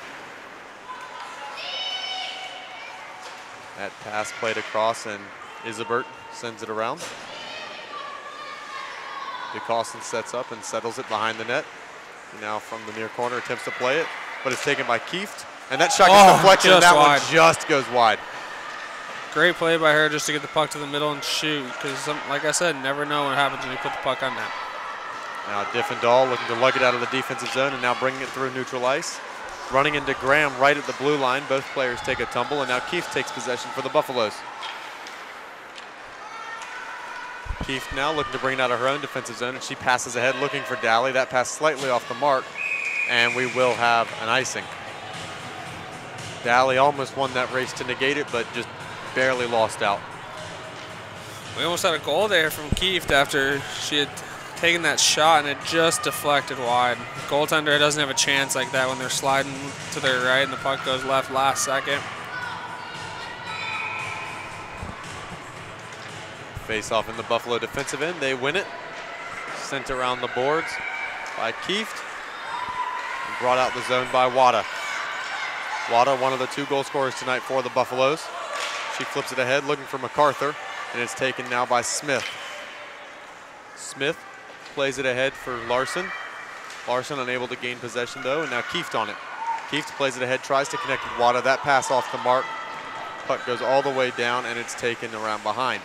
That pass played across, and Isabert sends it around. DeCossin sets up and settles it behind the net. Now from the near corner attempts to play it, but it's taken by Kieft. And that shot gets deflected, and that one just goes wide. Great play by her just to get the puck to the middle and shoot, because like I said, never know what happens when you put the puck on net. Now Diffendahl looking to lug it out of the defensive zone and now bringing it through neutral ice. Running into Graham right at the blue line. Both players take a tumble, and now Kieft takes possession for the Buffaloes. Kieft now looking to bring it out of her own defensive zone, and she passes ahead looking for Daly. That pass slightly off the mark, and we will have an icing. Daly almost won that race to negate it, but just barely lost out. We almost had a goal there from Kieft after she had taken that shot, and it just deflected wide. The goaltender doesn't have a chance like that when they're sliding to their right and the puck goes left last second. Face off in the Buffalo defensive end. They win it. Sent around the boards by Kieft. And brought out the zone by Wada. Wada, one of the 2 goal scorers tonight for the Buffaloes. She flips it ahead looking for MacArthur, and it's taken now by Smith. Smith plays it ahead for Larson. Larson unable to gain possession though, and now Kieft on it. Kieft plays it ahead, tries to connect with Wada. That pass off the mark. Puck goes all the way down, and it's taken around behind.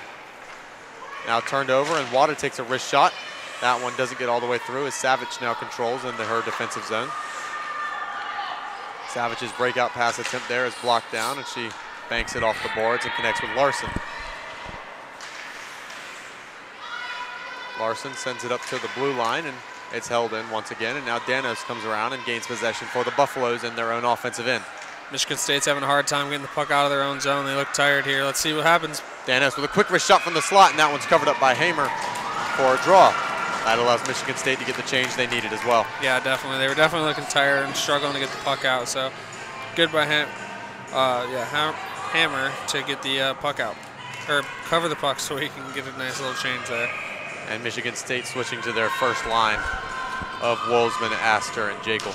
Now turned over, and Wada takes a wrist shot. That one doesn't get all the way through as Savage now controls into her defensive zone. Savage's breakout pass attempt there is blocked down, and she banks it off the boards and connects with Larson. Larson sends it up to the blue line, and it's held in once again, and now Danos comes around and gains possession for the Buffaloes in their own offensive end. Michigan State's having a hard time getting the puck out of their own zone. They look tired here. Let's see what happens. Danos with a quick wrist shot from the slot, and that one's covered up by Hamer for a draw. That allows Michigan State to get the change they needed as well. Yeah, definitely. They were definitely looking tired and struggling to get the puck out. So good by Hammer to get the puck out, or cover the puck so he can get a nice little change there. And Michigan State switching to their first line of Wolzman, Astor, and Jekyll.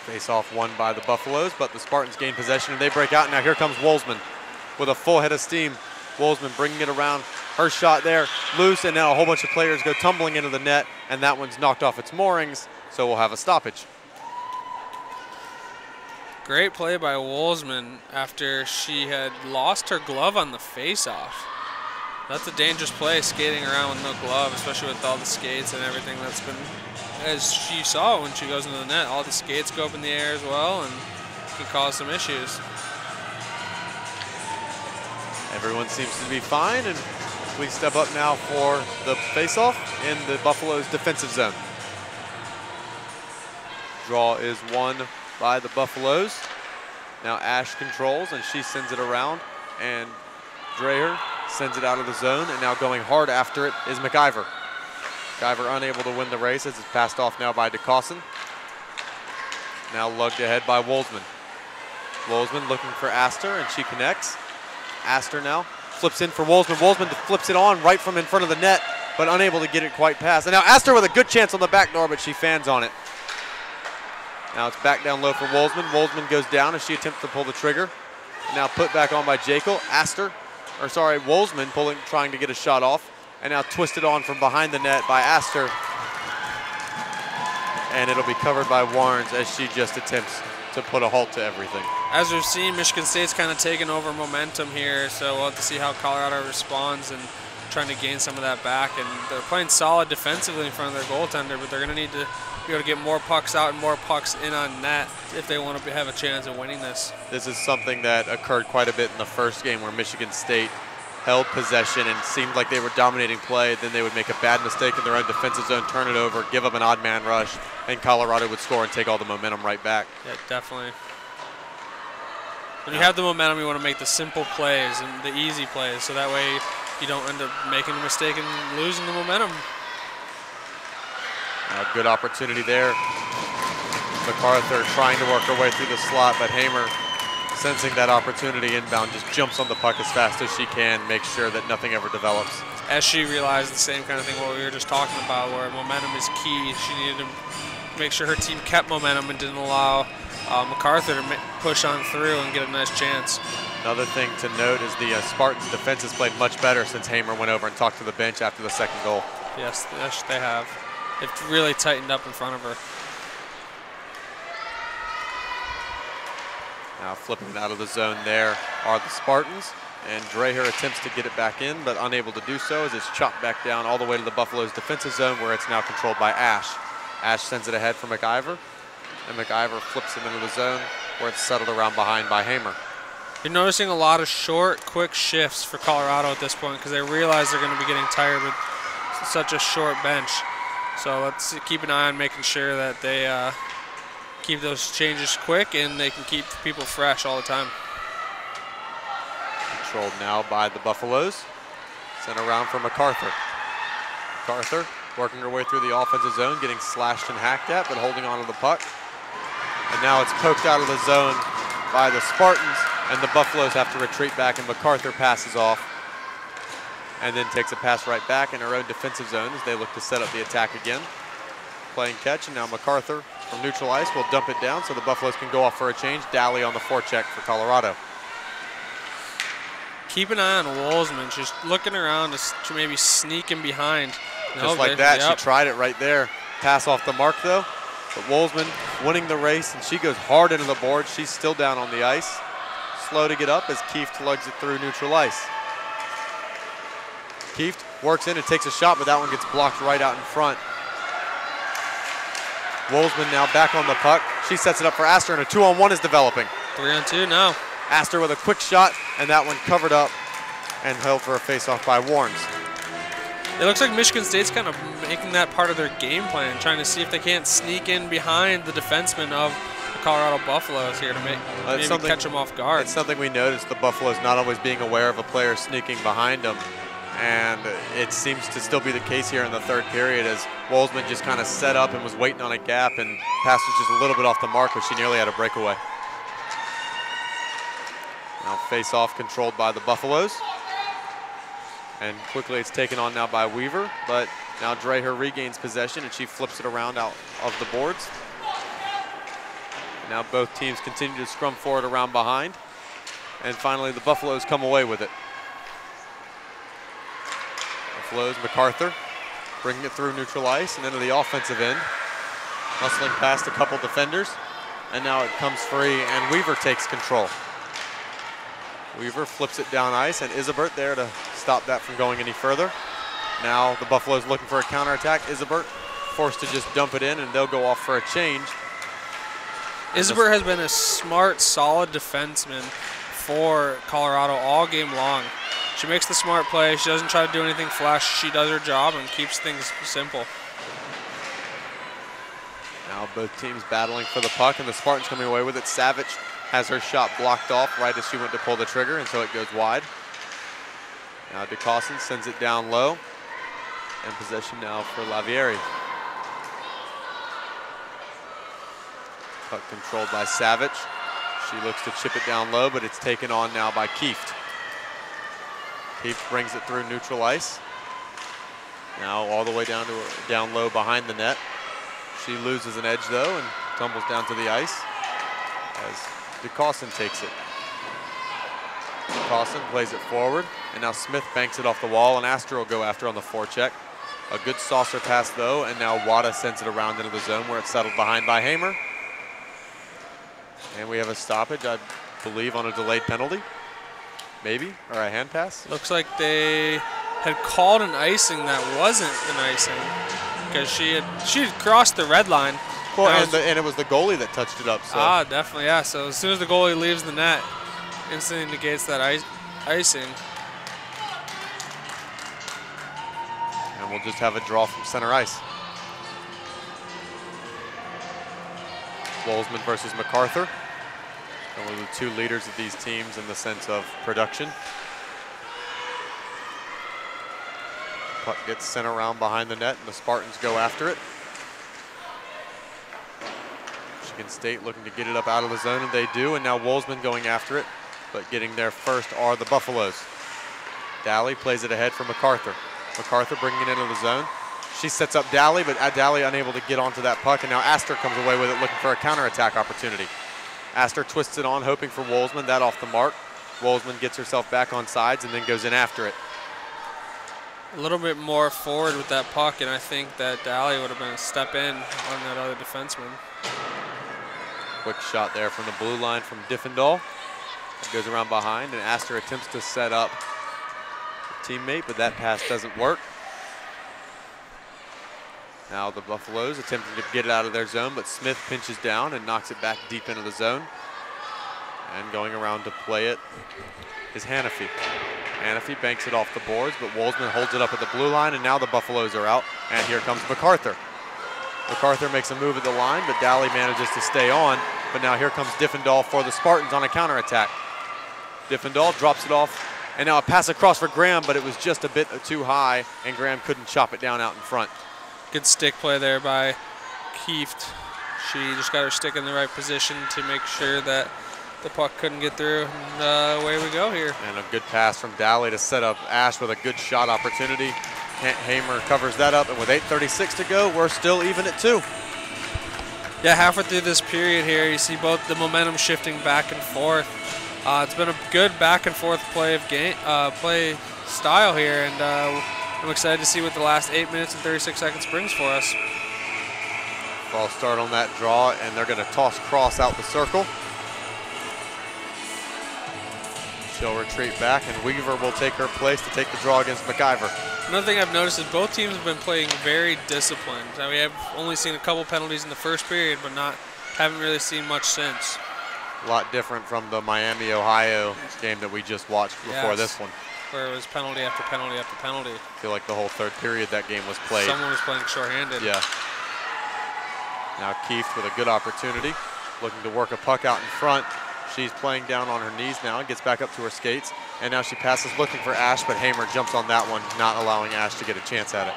Face-off won by the Buffaloes, but the Spartans gain possession and they break out. Now here comes Wolzman with a full head of steam. Wolzman bringing it around. Her shot there, loose, and now a whole bunch of players go tumbling into the net, and that one's knocked off its moorings, so we'll have a stoppage. Great play by Wolzman after she had lost her glove on the face-off. That's a dangerous play, skating around with no glove, especially with all the skates and everything that's been, as she saw when she goes into the net, all the skates go up in the air as well and can cause some issues. Everyone seems to be fine, and we step up now for the face-off in the Buffalo's defensive zone. Draw is won by the Buffaloes. Now Ash controls, and she sends it around, and Dreher sends it out of the zone, and now going hard after it is McIver. McIver unable to win the race as it's passed off now by DeCossin. Now lugged ahead by Wolzman. Wolzman looking for Astor, and she connects. Astor now flips in for Wolzman. Wolzman flips it on right from in front of the net, but unable to get it quite past. And now Astor with a good chance on the back door, but she fans on it. Now it's back down low for Wolzman. Wolzman goes down as she attempts to pull the trigger. And now put back on by Jekyll. Wolzman trying to get a shot off. And now twisted on from behind the net by Astor. And it'll be covered by Warrens as she just attempts to put a halt to everything. As we've seen, Michigan State's kind of taken over momentum here, so we'll have to see how Colorado responds and trying to gain some of that back. And they're playing solid defensively in front of their goaltender, but they're going to need to be able to get more pucks out and more pucks in on net if they want to have a chance of winning this. This is something that occurred quite a bit in the first game where Michigan State held possession and seemed like they were dominating play. Then they would make a bad mistake in their own defensive zone, turn it over, give up an odd man rush, and Colorado would score and take all the momentum right back. Yeah, definitely. When you have the momentum, you want to make the simple plays and the easy plays, so that way you don't end up making a mistake and losing the momentum. A good opportunity there. MacArthur trying to work her way through the slot, but Hamer, sensing that opportunity inbound, just jumps on the puck as fast as she can, makes sure that nothing ever develops. As she realized the same kind of thing what we were just talking about, where momentum is key. She needed to make sure her team kept momentum and didn't allow MacArthur to push on through and get a nice chance. Another thing to note is the Spartans' defense has played much better since Hamer went over and talked to the bench after the second goal. Yes, they have. They've really tightened up in front of her. Now flipping out of the zone there are the Spartans, and Dreher attempts to get it back in, but unable to do so as it's chopped back down all the way to the Buffaloes' defensive zone, where it's now controlled by Ash. Ash sends it ahead for McIver, and McIver flips it into the zone, where it's settled around behind by Hamer. You're noticing a lot of short, quick shifts for Colorado at this point because they realize they're going to be getting tired with such a short bench. So let's keep an eye on making sure that they keep those changes quick and they can keep people fresh all the time. Controlled now by the Buffaloes. Sent around for MacArthur. MacArthur working her way through the offensive zone, getting slashed and hacked at, but holding on to the puck. And now it's poked out of the zone by the Spartans, and the Buffaloes have to retreat back, and MacArthur passes off and then takes a pass right back in her own defensive zone as they look to set up the attack again. Playing catch, and now MacArthur from neutral ice will dump it down so the Buffaloes can go off for a change. Daly on the forecheck for Colorado. Keep an eye on Wolzman. She's looking around to maybe sneak in behind. Just like that, yep. She tried it right there. Pass off the mark though, but Wolzman winning the race, and she goes hard into the board. She's still down on the ice. Slow to get up as Kieft lugs it through neutral ice. Kieft works in and takes a shot, but that one gets blocked right out in front. Wolzman now back on the puck. She sets it up for Astor, and a 2-on-1 is developing. 3-on-2 now. Astor with a quick shot, and that one covered up and held for a face-off by Warrens. It looks like Michigan State's kind of making that part of their game plan, trying to see if they can't sneak in behind the defensemen of the Colorado Buffaloes here to maybe catch them off guard. It's something we noticed, the Buffaloes not always being aware of a player sneaking behind them. And it seems to still be the case here in the third period as Wolzman just kind of set up and was waiting on a gap, and pass was just a little bit off the mark, but she nearly had a breakaway. Now face-off controlled by the Buffaloes. And quickly it's taken on now by Weaver, but now Dreher regains possession and she flips it around out of the boards. Now both teams continue to scrum forward around behind. And finally the Buffaloes come away with it. Buffaloes, MacArthur bringing it through neutral ice and into the offensive end. Hustling past a couple defenders. And now it comes free and Weaver takes control. Weaver flips it down ice, and Isabert there to stop that from going any further. Now the Buffaloes looking for a counterattack. Isabert forced to just dump it in, and they'll go off for a change. Isabert has been a smart, solid defenseman for Colorado all game long. She makes the smart play. She doesn't try to do anything flash. She does her job and keeps things simple. Now both teams battling for the puck, and the Spartans coming away with it. Savage has her shot blocked off right as she went to pull the trigger, and so it goes wide. Now DeCossin sends it down low, and possession now for Lavieri. Puck controlled by Savage. She looks to chip it down low, but it's taken on now by Kieft. Keith brings it through neutral ice. Now all the way down low behind the net. She loses an edge though and tumbles down to the ice as DeCossin takes it. DeCossin plays it forward, and now Smith banks it off the wall, and Astor will go after on the forecheck. A good saucer pass though, and now Wada sends it around into the zone where it's settled behind by Hamer. And we have a stoppage, I believe, on a delayed penalty, maybe, or a hand pass. Looks like they had called an icing that wasn't an icing because she had crossed the red line. Well, and it was the goalie that touched it up. So. Ah, definitely, yeah. So as soon as the goalie leaves the net, instantly negates that icing. And we'll just have a draw from center ice. Wolzman versus MacArthur. Only the two leaders of these teams in the sense of production. Puck gets sent around behind the net, and the Spartans go after it. Michigan State looking to get it up out of the zone, and they do, and now Wolzman going after it, but getting there first are the Buffaloes. Daly plays it ahead for MacArthur. MacArthur bringing it into the zone. She sets up Daly, but Daly unable to get onto that puck, and now Astor comes away with it looking for a counterattack opportunity. Astor twists it on, hoping for Wolzman, that off the mark. Wolzman gets herself back on sides and then goes in after it. A little bit more forward with that puck, and I think that Daly would have been a step in on that other defenseman. Quick shot there from the blue line from Diffendahl. It goes around behind, and Astor attempts to set up a teammate, but that pass doesn't work. Now the Buffaloes attempting to get it out of their zone, but Smith pinches down and knocks it back deep into the zone. And going around to play it is Hanafy. Hanafy banks it off the boards, but Wolzman holds it up at the blue line, and now the Buffaloes are out, and here comes MacArthur. MacArthur makes a move at the line, but Daly manages to stay on, but now here comes Diffendahl for the Spartans on a counterattack. Diffendahl drops it off, and now a pass across for Graham, but it was just a bit too high, and Graham couldn't chop it down out in front. Good stick play there by Kieft. She just got her stick in the right position to make sure that the puck couldn't get through, and away we go here. And a good pass from Daly to set up Ash with a good shot opportunity. Hamer covers that up, and with 8:36 to go, we're still even at 2. Yeah, halfway through this period here, you see both the momentum shifting back and forth. It's been a good back and forth play of play style here, and I'm excited to see what the last 8 minutes and 36 seconds brings for us. False start on that draw, and they're going to toss Cross out the circle. She'll retreat back, and Weaver will take her place to take the draw against McIver. Another thing I've noticed is both teams have been playing very disciplined. I mean, I've only seen a couple penalties in the first period, but haven't really seen much since. A lot different from the Miami, Ohio game that we just watched before this one. Where it was penalty after penalty after penalty. I feel like the whole third period that game was played. Someone was playing shorthanded. Yeah. Now Kieft with a good opportunity, looking to work a puck out in front. She's playing down on her knees now, gets back up to her skates, and now she passes looking for Ash, but Hamer jumps on that one, not allowing Ash to get a chance at it.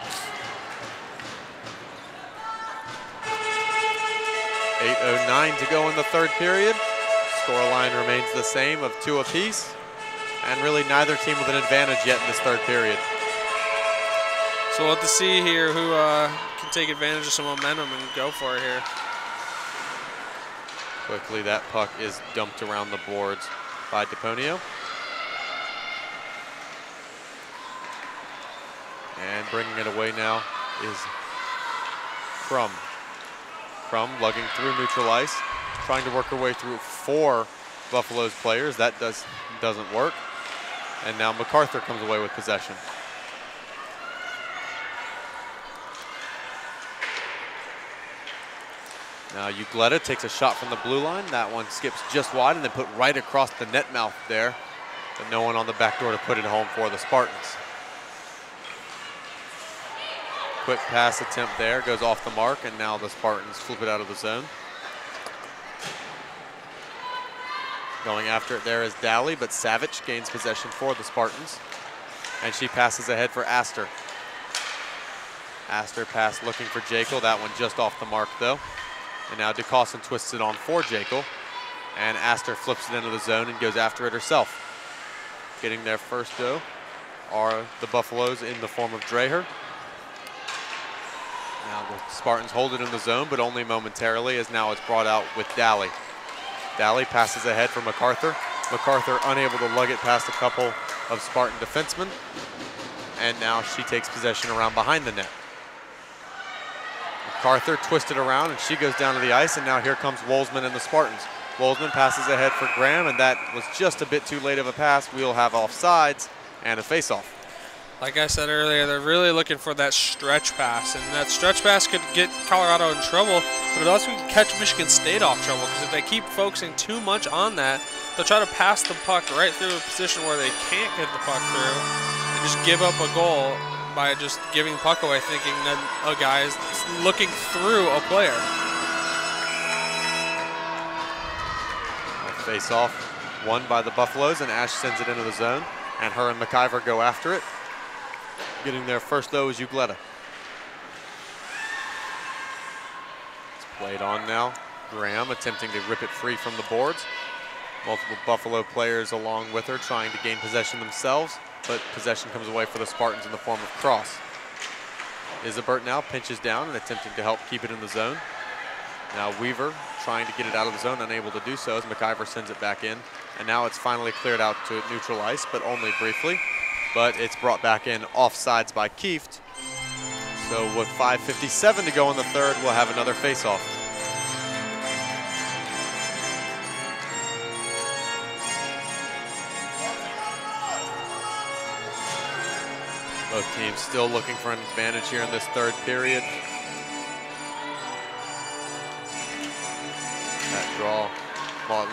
8:09 to go in the third period. Scoreline remains the same of 2 apiece, and really neither team with an advantage yet in this third period. So we'll have to see here who can take advantage of some momentum and go for it here. Quickly, that puck is dumped around the boards by DePonio. And bringing it away now is Crum. Crum lugging through neutral ice, trying to work her way through 4 Buffaloes players. That doesn't work. And now MacArthur comes away with possession. Now Ugletta takes a shot from the blue line. That one skips just wide and then put right across the net mouth there. But no one on the back door to put it home for the Spartans. Quick pass attempt there, goes off the mark, and now the Spartans flip it out of the zone. Going after it there is Daly, but Savage gains possession for the Spartans. And she passes ahead for Astor. Astor pass looking for Jekyll. That one just off the mark though. And now DeCossin twists it on for Jekyll. And Astor flips it into the zone and goes after it herself. Getting there first though are the Buffaloes in the form of Dreher. Now the Spartans hold it in the zone, but only momentarily, as now it's brought out with Daly. Daly passes ahead for MacArthur. MacArthur unable to lug it past a couple of Spartan defensemen. And now she takes possession around behind the net. MacArthur twisted around, and she goes down to the ice, and now here comes Wolzman and the Spartans. Wolzman passes ahead for Graham, and that was just a bit too late of a pass. We'll have offsides and a face-off. Like I said earlier, they're really looking for that stretch pass, and that stretch pass could get Colorado in trouble, but it also can catch Michigan State off trouble, because if they keep focusing too much on that, they'll try to pass the puck right through a position where they can't get the puck through and just give up a goal by just giving the puck away, thinking that a guy is looking through a player. Face-off won by the Buffaloes, and Ash sends it into the zone, and her and McIver go after it. Getting there first, though, is Ugletta. It's played on now. Graham attempting to rip it free from the boards. Multiple Buffalo players along with her trying to gain possession themselves, but possession comes away for the Spartans in the form of Cross. Isabert now pinches down and attempting to help keep it in the zone. Now Weaver trying to get it out of the zone, unable to do so as McIver sends it back in. And now it's finally cleared out to neutral ice, but only briefly. But it's brought back in offsides by Kieft. So with 5:57 to go in the third, we'll have another face-off. Both teams still looking for an advantage here in this third period. That draw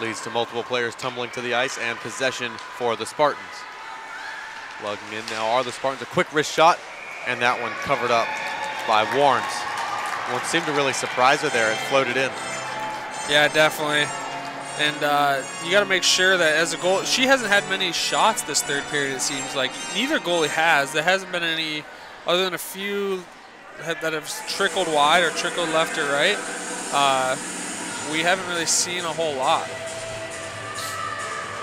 leads to multiple players tumbling to the ice and possession for the Spartans. Lugging in now are the Spartans. A quick wrist shot, and that one covered up by Warnes. One seemed to really surprise her there. It floated in. Yeah, definitely. And you got to make sure that as a goal, she hasn't had many shots this third period, it seems like. Neither goalie has. There hasn't been any, other than a few that have trickled wide or trickled left or right. We haven't really seen a whole lot.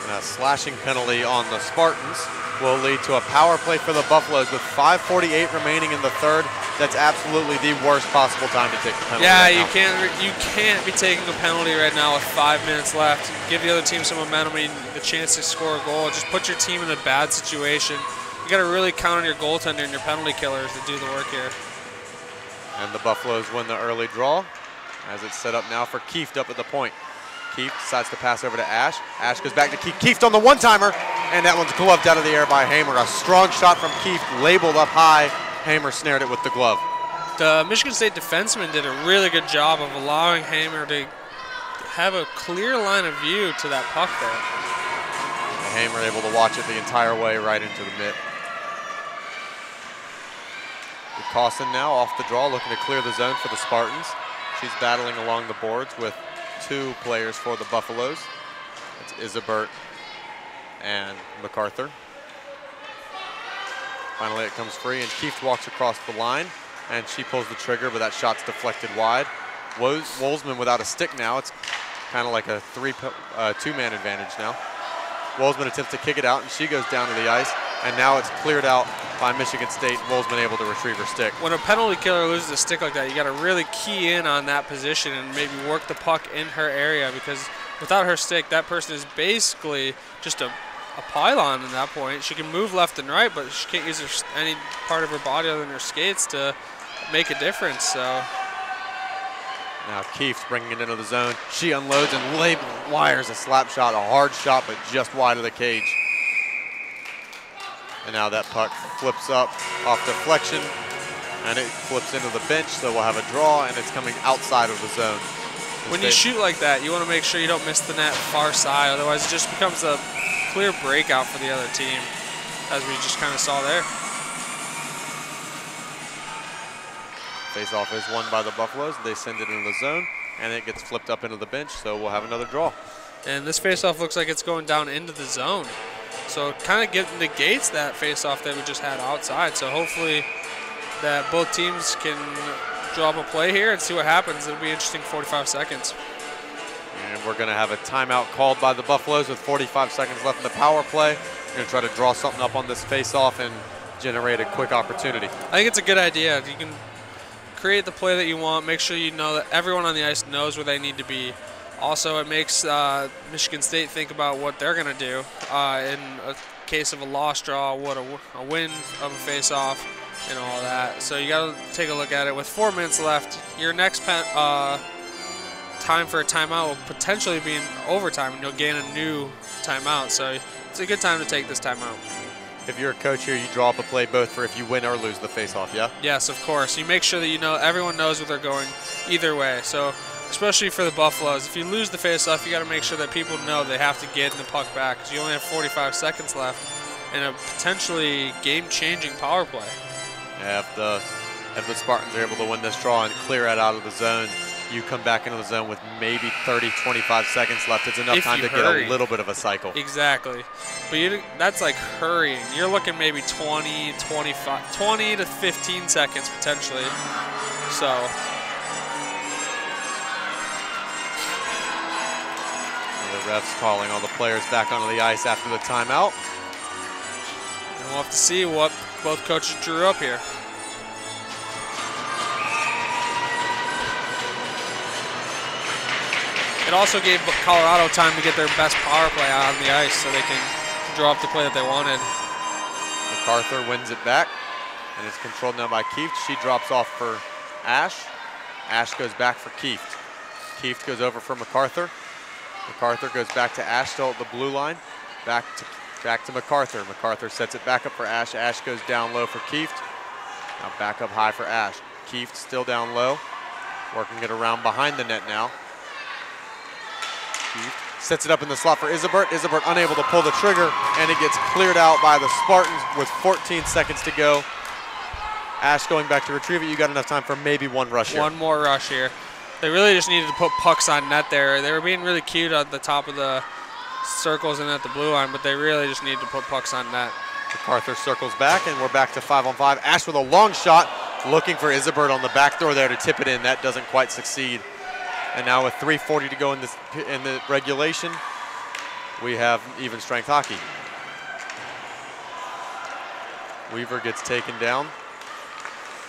And a slashing penalty on the Spartans will lead to a power play for the Buffaloes with 5:48 remaining in the third. That's absolutely the worst possible time to take the penalty. Yeah, right you can't be taking a penalty right now with 5 minutes left. Give the other team some momentum and the chance to score a goal. Just put your team in a bad situation. You got to really count on your goaltender and your penalty killers to do the work here. And the Buffaloes win the early draw as it's set up now for Kieft up at the point. Kieft decides to pass over to Ash. Ash goes back to Kieft. Kieft on the one-timer, and that one's gloved out of the air by Hamer. A strong shot from Kieft, labeled up high. Hamer snared it with the glove. The Michigan State defenseman did a really good job of allowing Hamer to have a clear line of view to that puck there. And Hamer able to watch it the entire way right into the mitt. Cawson now off the draw, looking to clear the zone for the Spartans. She's battling along the boards with two players for the Buffaloes. It's Isabert and MacArthur. Finally it comes free, and Kieft walks across the line, and she pulls the trigger, but that shot's deflected wide. Wolzman without a stick now. It's kind of like a two-man advantage now. Wolzman attempts to kick it out, and she goes down to the ice, and now it's cleared out by Michigan State. Wolzman able to retrieve her stick. When a penalty killer loses a stick like that, you got to really key in on that position and maybe work the puck in her area, because without her stick, that person is basically just a pylon at that point. She can move left and right, but she can't use any part of her body other than her skates to make a difference. So now Kieft bringing it into the zone. She unloads and wires a slap shot, a hard shot, but just wide of the cage. And now that puck flips up off deflection, and it flips into the bench, so we'll have a draw, and it's coming outside of the zone. When you shoot like that, you want to make sure you don't miss the net far side, otherwise it just becomes a clear breakout for the other team, as we just kind of saw there. Face-off is won by the Buffaloes. They send it into the zone, and it gets flipped up into the bench, so we'll have another draw. And this face-off looks like it's going down into the zone. So it kind of negates that face-off that we just had outside. So hopefully that both teams can draw up a play here and see what happens. It'll be interesting 45 seconds. And we're going to have a timeout called by the Buffaloes with 45 seconds left in the power play. Going to try to draw something up on this face-off and generate a quick opportunity. I think it's a good idea. You can create the play that you want. Make sure you know that everyone on the ice knows where they need to be. Also, it makes Michigan State think about what they're going to do in a case of a loss draw, what a win of a face-off, and all that. So you got to take a look at it. With 4 minutes left, your next time for a timeout will potentially be in overtime, and you'll gain a new timeout. So it's a good time to take this timeout. If you're a coach here, you draw up a play both for if you win or lose the face-off, yeah? Yes, of course. You make sure that everyone knows where they're going either way. So especially for the Buffaloes, if you lose the face-off, you got to make sure that people know they have to get the puck back because you only have 45 seconds left in a potentially game-changing power play. Yeah, if the Spartans are able to win this draw and clear it out of the zone, you come back into the zone with maybe 30, 25 seconds left. It's enough time to get a little bit of a cycle. Exactly. But that's like hurrying. You're looking maybe 20 to 15 seconds potentially. So the refs calling all the players back onto the ice after the timeout. And we'll have to see what both coaches drew up here. It also gave Colorado time to get their best power play out on the ice so they can draw up the play that they wanted. MacArthur wins it back, and it's controlled now by Kieft. She drops off for Ash. Ash goes back for Kieft. Kieft goes over for MacArthur. MacArthur goes back to Ash, still at the blue line. Back to MacArthur. MacArthur sets it back up for Ash. Ash goes down low for Kieft. Now back up high for Ash. Kieft still down low, working it around behind the net now. Sets it up in the slot for Isabert. Isabert unable to pull the trigger, and it gets cleared out by the Spartans with 14 seconds to go. Ash going back to retrieve it. You got enough time for maybe one rush here. One more rush here. They really just needed to put pucks on net there. They were being really cute at the top of the circles and at the blue line, but they really just needed to put pucks on net. MacArthur circles back, and we're back to 5-on-5. Ash with a long shot, looking for Isabert on the back door there to tip it in. That doesn't quite succeed. And now with 3:40 to go in the regulation, we have even strength hockey. Weaver gets taken down.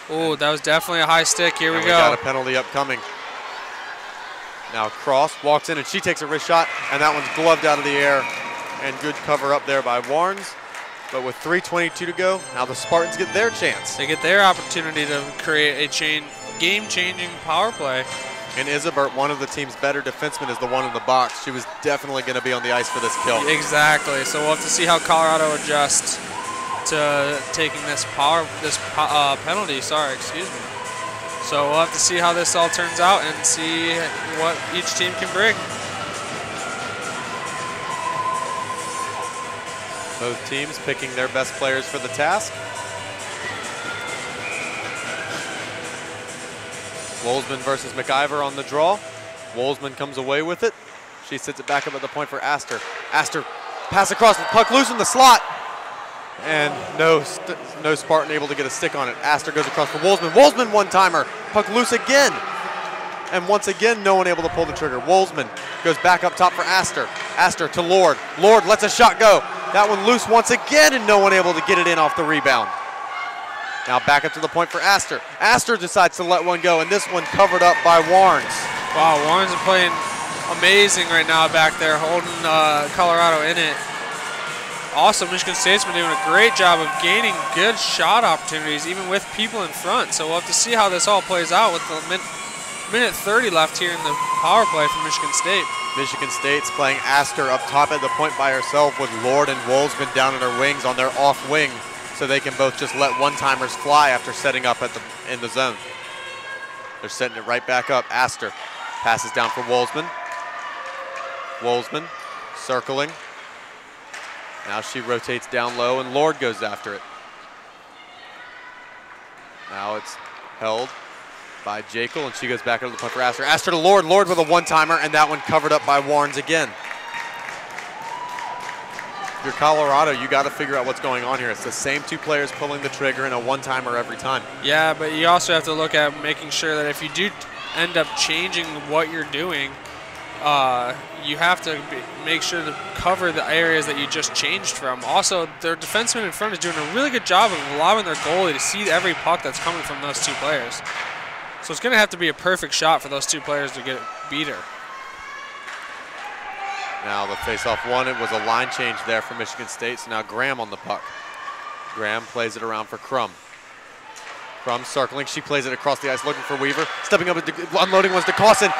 Oh, that was definitely a high stick. Here we go. We got a penalty upcoming. Now Cross walks in and she takes a wrist shot, and that one's gloved out of the air, and good cover up there by Warnes. But with 3:22 to go, now the Spartans get their chance. They get their opportunity to create a game-changing power play. And Isabert, one of the team's better defensemen, is the one in the box. She was definitely going to be on the ice for this kill. Exactly. So we'll have to see how Colorado adjusts to taking this penalty. Sorry, excuse me. So we'll have to see how this all turns out and see what each team can bring. Both teams picking their best players for the task. Wolzman versus McIver on the draw. Wolzman comes away with it. She sits it back up at the point for Astor. Astor pass across with puck loose in the slot. And no Spartan able to get a stick on it. Astor goes across for Wolzman. Wolzman one-timer. Puck loose again. And once again, no one able to pull the trigger. Wolzman goes back up top for Astor. Astor to Lord. Lord lets a shot go. That one loose once again, and no one able to get it in off the rebound. Now back up to the point for Astor. Astor decides to let one go, and this one covered up by Warnes. Wow, Warnes is playing amazing right now back there, holding Colorado in it. Also, Michigan State's been doing a great job of gaining good shot opportunities, even with people in front. So we'll have to see how this all plays out with the minute 30 left here in the power play for Michigan State. Michigan State's playing Astor up top at the point by herself with Lord and Wolzman down in her wings on their off wing, so they can both just let one-timers fly after setting up in the zone. They're setting it right back up. Astor passes down for Wolzman. Wolzman circling. Now she rotates down low, and Lord goes after it. Now it's held by Jekyll, and she goes back over the point for Astor. Astor to Lord. Lord with a one-timer, and that one covered up by Warnes again. If you're Colorado, you got to figure out what's going on here. It's the same two players pulling the trigger and a one-timer every time. Yeah, but you also have to look at making sure that if you do end up changing what you're doing, you have to make sure to cover the areas that you just changed from. Also, their defenseman in front is doing a really good job of allowing their goalie to see every puck that's coming from those two players. So it's going to have to be a perfect shot for those two players to get beat her. Now the face-off won. It was a line change there for Michigan State. So now Graham on the puck. Graham plays it around for Crum. Crum circling. She plays it across the ice looking for Weaver. Stepping up, unloading was DeCossin.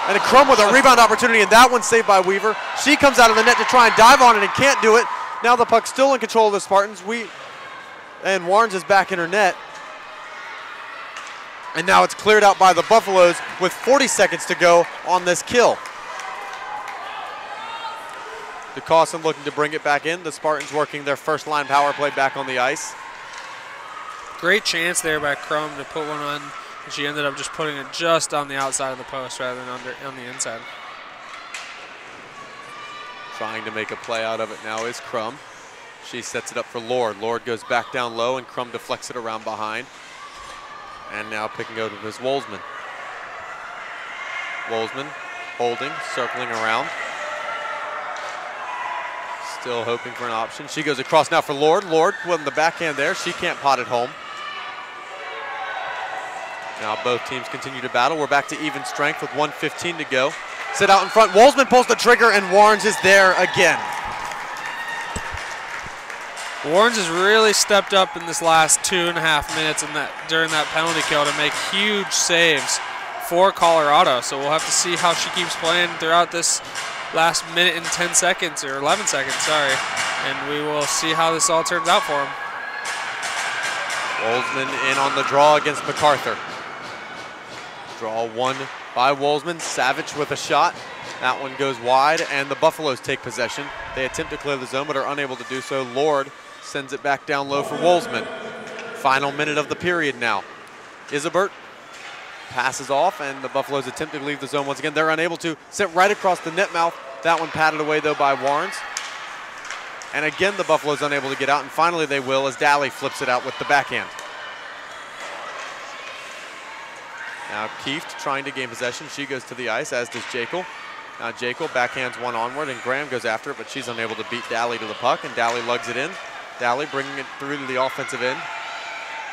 And a Crum with a rebound opportunity, and that one's saved by Weaver. She comes out of the net to try and dive on it and can't do it. Now the puck's still in control of the Spartans. And Warrens is back in her net. And now it's cleared out by the Buffaloes with 40 seconds to go on this kill. DeCossin looking to bring it back in. The Spartans working their first line power play back on the ice. Great chance there by Crum to put one on. And she ended up just putting it just on the outside of the post rather than on the inside. Trying to make a play out of it now is Crum. She sets it up for Lord. Lord goes back down low, and Crum deflects it around behind. And now picking out of his Wolzman. Wolzman holding, circling around. Still hoping for an option. She goes across now for Lord. Lord with the backhand there. She can't pot it home. Now both teams continue to battle. We're back to even strength with 1:15 to go. Sit out in front. Wolzman pulls the trigger, and Warrens is there again. Warrens has really stepped up in this last 2.5 minutes during that penalty kill to make huge saves for Colorado. So we'll have to see how she keeps playing throughout this last minute and 10 seconds, or 11 seconds, sorry. And we will see how this all turns out for him. Wolzman in on the draw against MacArthur. Draw won by Wolzman. Savage with a shot. That one goes wide, and the Buffaloes take possession. They attempt to clear the zone, but are unable to do so. Lord sends it back down low for Wolzman. Final minute of the period now. Isabert passes off, and the Buffaloes attempt to leave the zone once again. They're unable to. Sent right across the net mouth. That one patted away, though, by Warrens. And again, the Buffaloes unable to get out, and finally they will as Daly flips it out with the backhand. Now Kieft trying to gain possession. She goes to the ice, as does Jekyll. Now Jekyll backhands one onward, and Graham goes after it, but she's unable to beat Daly to the puck, and Daly lugs it in. Daly bringing it through to the offensive end,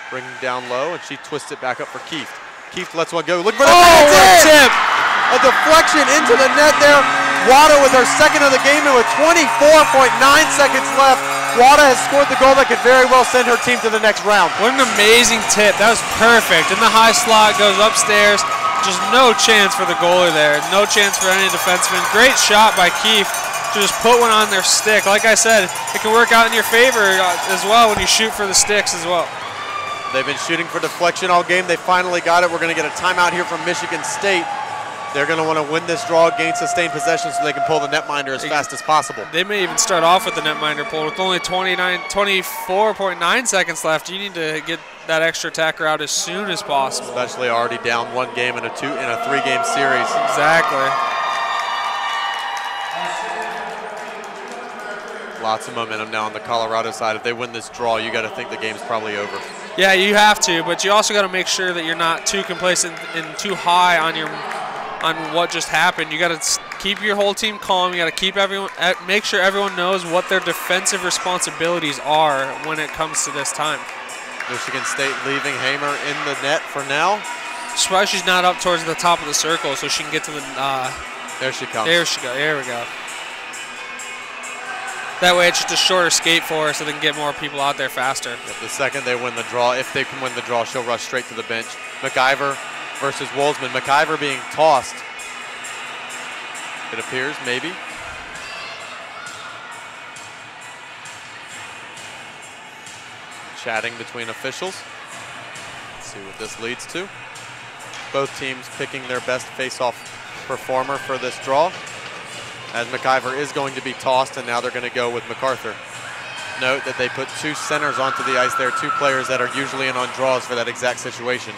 bringing down low, and she twists it back up for Kieft. Kieft lets one go. Look for the tip! A deflection into the net there. Wada with her second of the game, and with 24.9 seconds left, Wada has scored the goal that could very well send her team to the next round. What an amazing tip. That was perfect. In the high slot, goes upstairs. Just no chance for the goalie there. No chance for any defenseman. Great shot by Kieft to just put one on their stick. Like I said, it can work out in your favor as well when you shoot for the sticks as well. They've been shooting for deflection all game. They finally got it. We're going to get a timeout here from Michigan State. They're going to want to win this draw, gain sustained possession so they can pull the netminder as fast as possible. They may even start off with the netminder pull with only 24.9 seconds left. You need to get that extra attacker out as soon as possible. Especially already down one game in a 3-game series. Exactly. Lots of momentum now on the Colorado side. If they win this draw, you got to think the game's probably over. Yeah, you have to, but you also got to make sure that you're not too complacent and too high on what just happened. You got to keep your whole team calm. You got to keep make sure everyone knows what their defensive responsibilities are when it comes to this time. Michigan State leaving Hamer in the net for now. Surprised she's not up towards the top of the circle so she can get to the. There she comes. There she goes. There we go. That way it's just a shorter skate for her so they can get more people out there faster. If the second they win the draw, if they can win the draw, she'll rush straight to the bench. McIver versus Wolzman. McIver being tossed. It appears, maybe. Chatting between officials. Let's see what this leads to. Both teams picking their best face-off performer for this draw, as McIver is going to be tossed, and now they're going to go with MacArthur. Note that they put two centers onto the ice there, two players that are usually in on draws for that exact situation.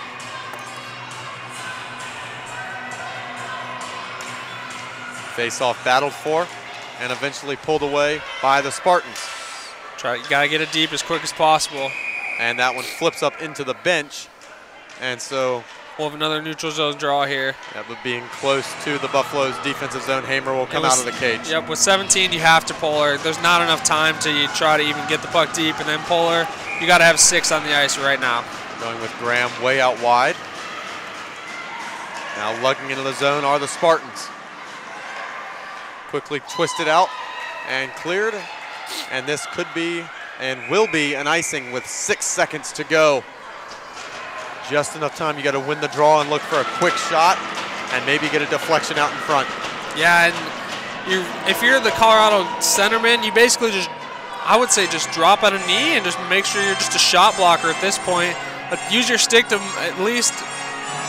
Face-off battled for and eventually pulled away by the Spartans. You got to get it deep as quick as possible. And that one flips up into the bench. And so we'll have another neutral zone draw here. Yeah, but being close to the Buffalo's defensive zone, Hamer will come out of the cage. Yep, with 17, you have to pull her. There's not enough time to try to even get the puck deep and then pull her. You got to have 6 on the ice right now. Going with Graham way out wide. Now lugging into the zone are the Spartans. Quickly twisted out and cleared. And this could be and will be an icing with 6 seconds to go. Just enough time. You got to win the draw and look for a quick shot and maybe get a deflection out in front. Yeah, and if you're the Colorado centerman, you basically just, I would say, just drop at a knee and just make sure you're just a shot blocker at this point. But use your stick to at least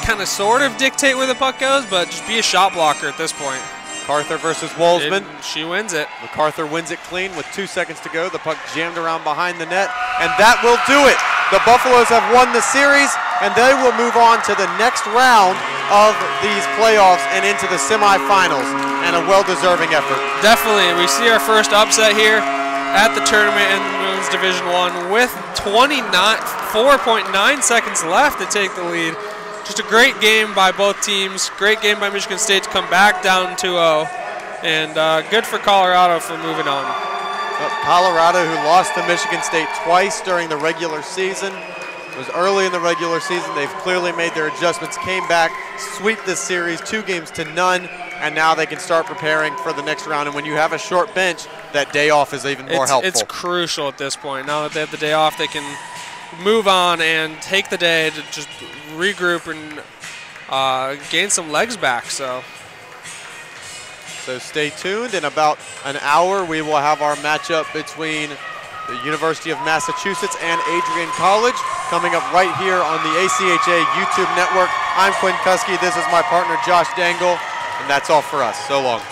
kind of sort of dictate where the puck goes, but just be a shot blocker at this point. MacArthur versus Wolzman. She wins it. MacArthur wins it clean with 2 seconds to go. The puck jammed around behind the net, and that will do it. The Buffaloes have won the series, and they will move on to the next round of these playoffs and into the semifinals, and a well-deserving effort. Definitely. We see our first upset here at the tournament in Women's Division I with 4.9 seconds left to take the lead. Just a great game by both teams. Great game by Michigan State to come back down 2-0. And good for Colorado for moving on. Colorado, who lost to Michigan State twice during the regular season. It was early in the regular season. They've clearly made their adjustments, came back, sweep this series 2-0, and now they can start preparing for the next round. And when you have a short bench, that day off is even more helpful. It's crucial at this point. Now that they have the day off, they can move on and take the day to just regroup and gain some legs back. So stay tuned. In about an hour, we will have our matchup between the University of Massachusetts and Adrian College coming up right here on the ACHA YouTube network. I'm Quinn Kuski. This is my partner, Josh Dangle, and that's all for us. So long.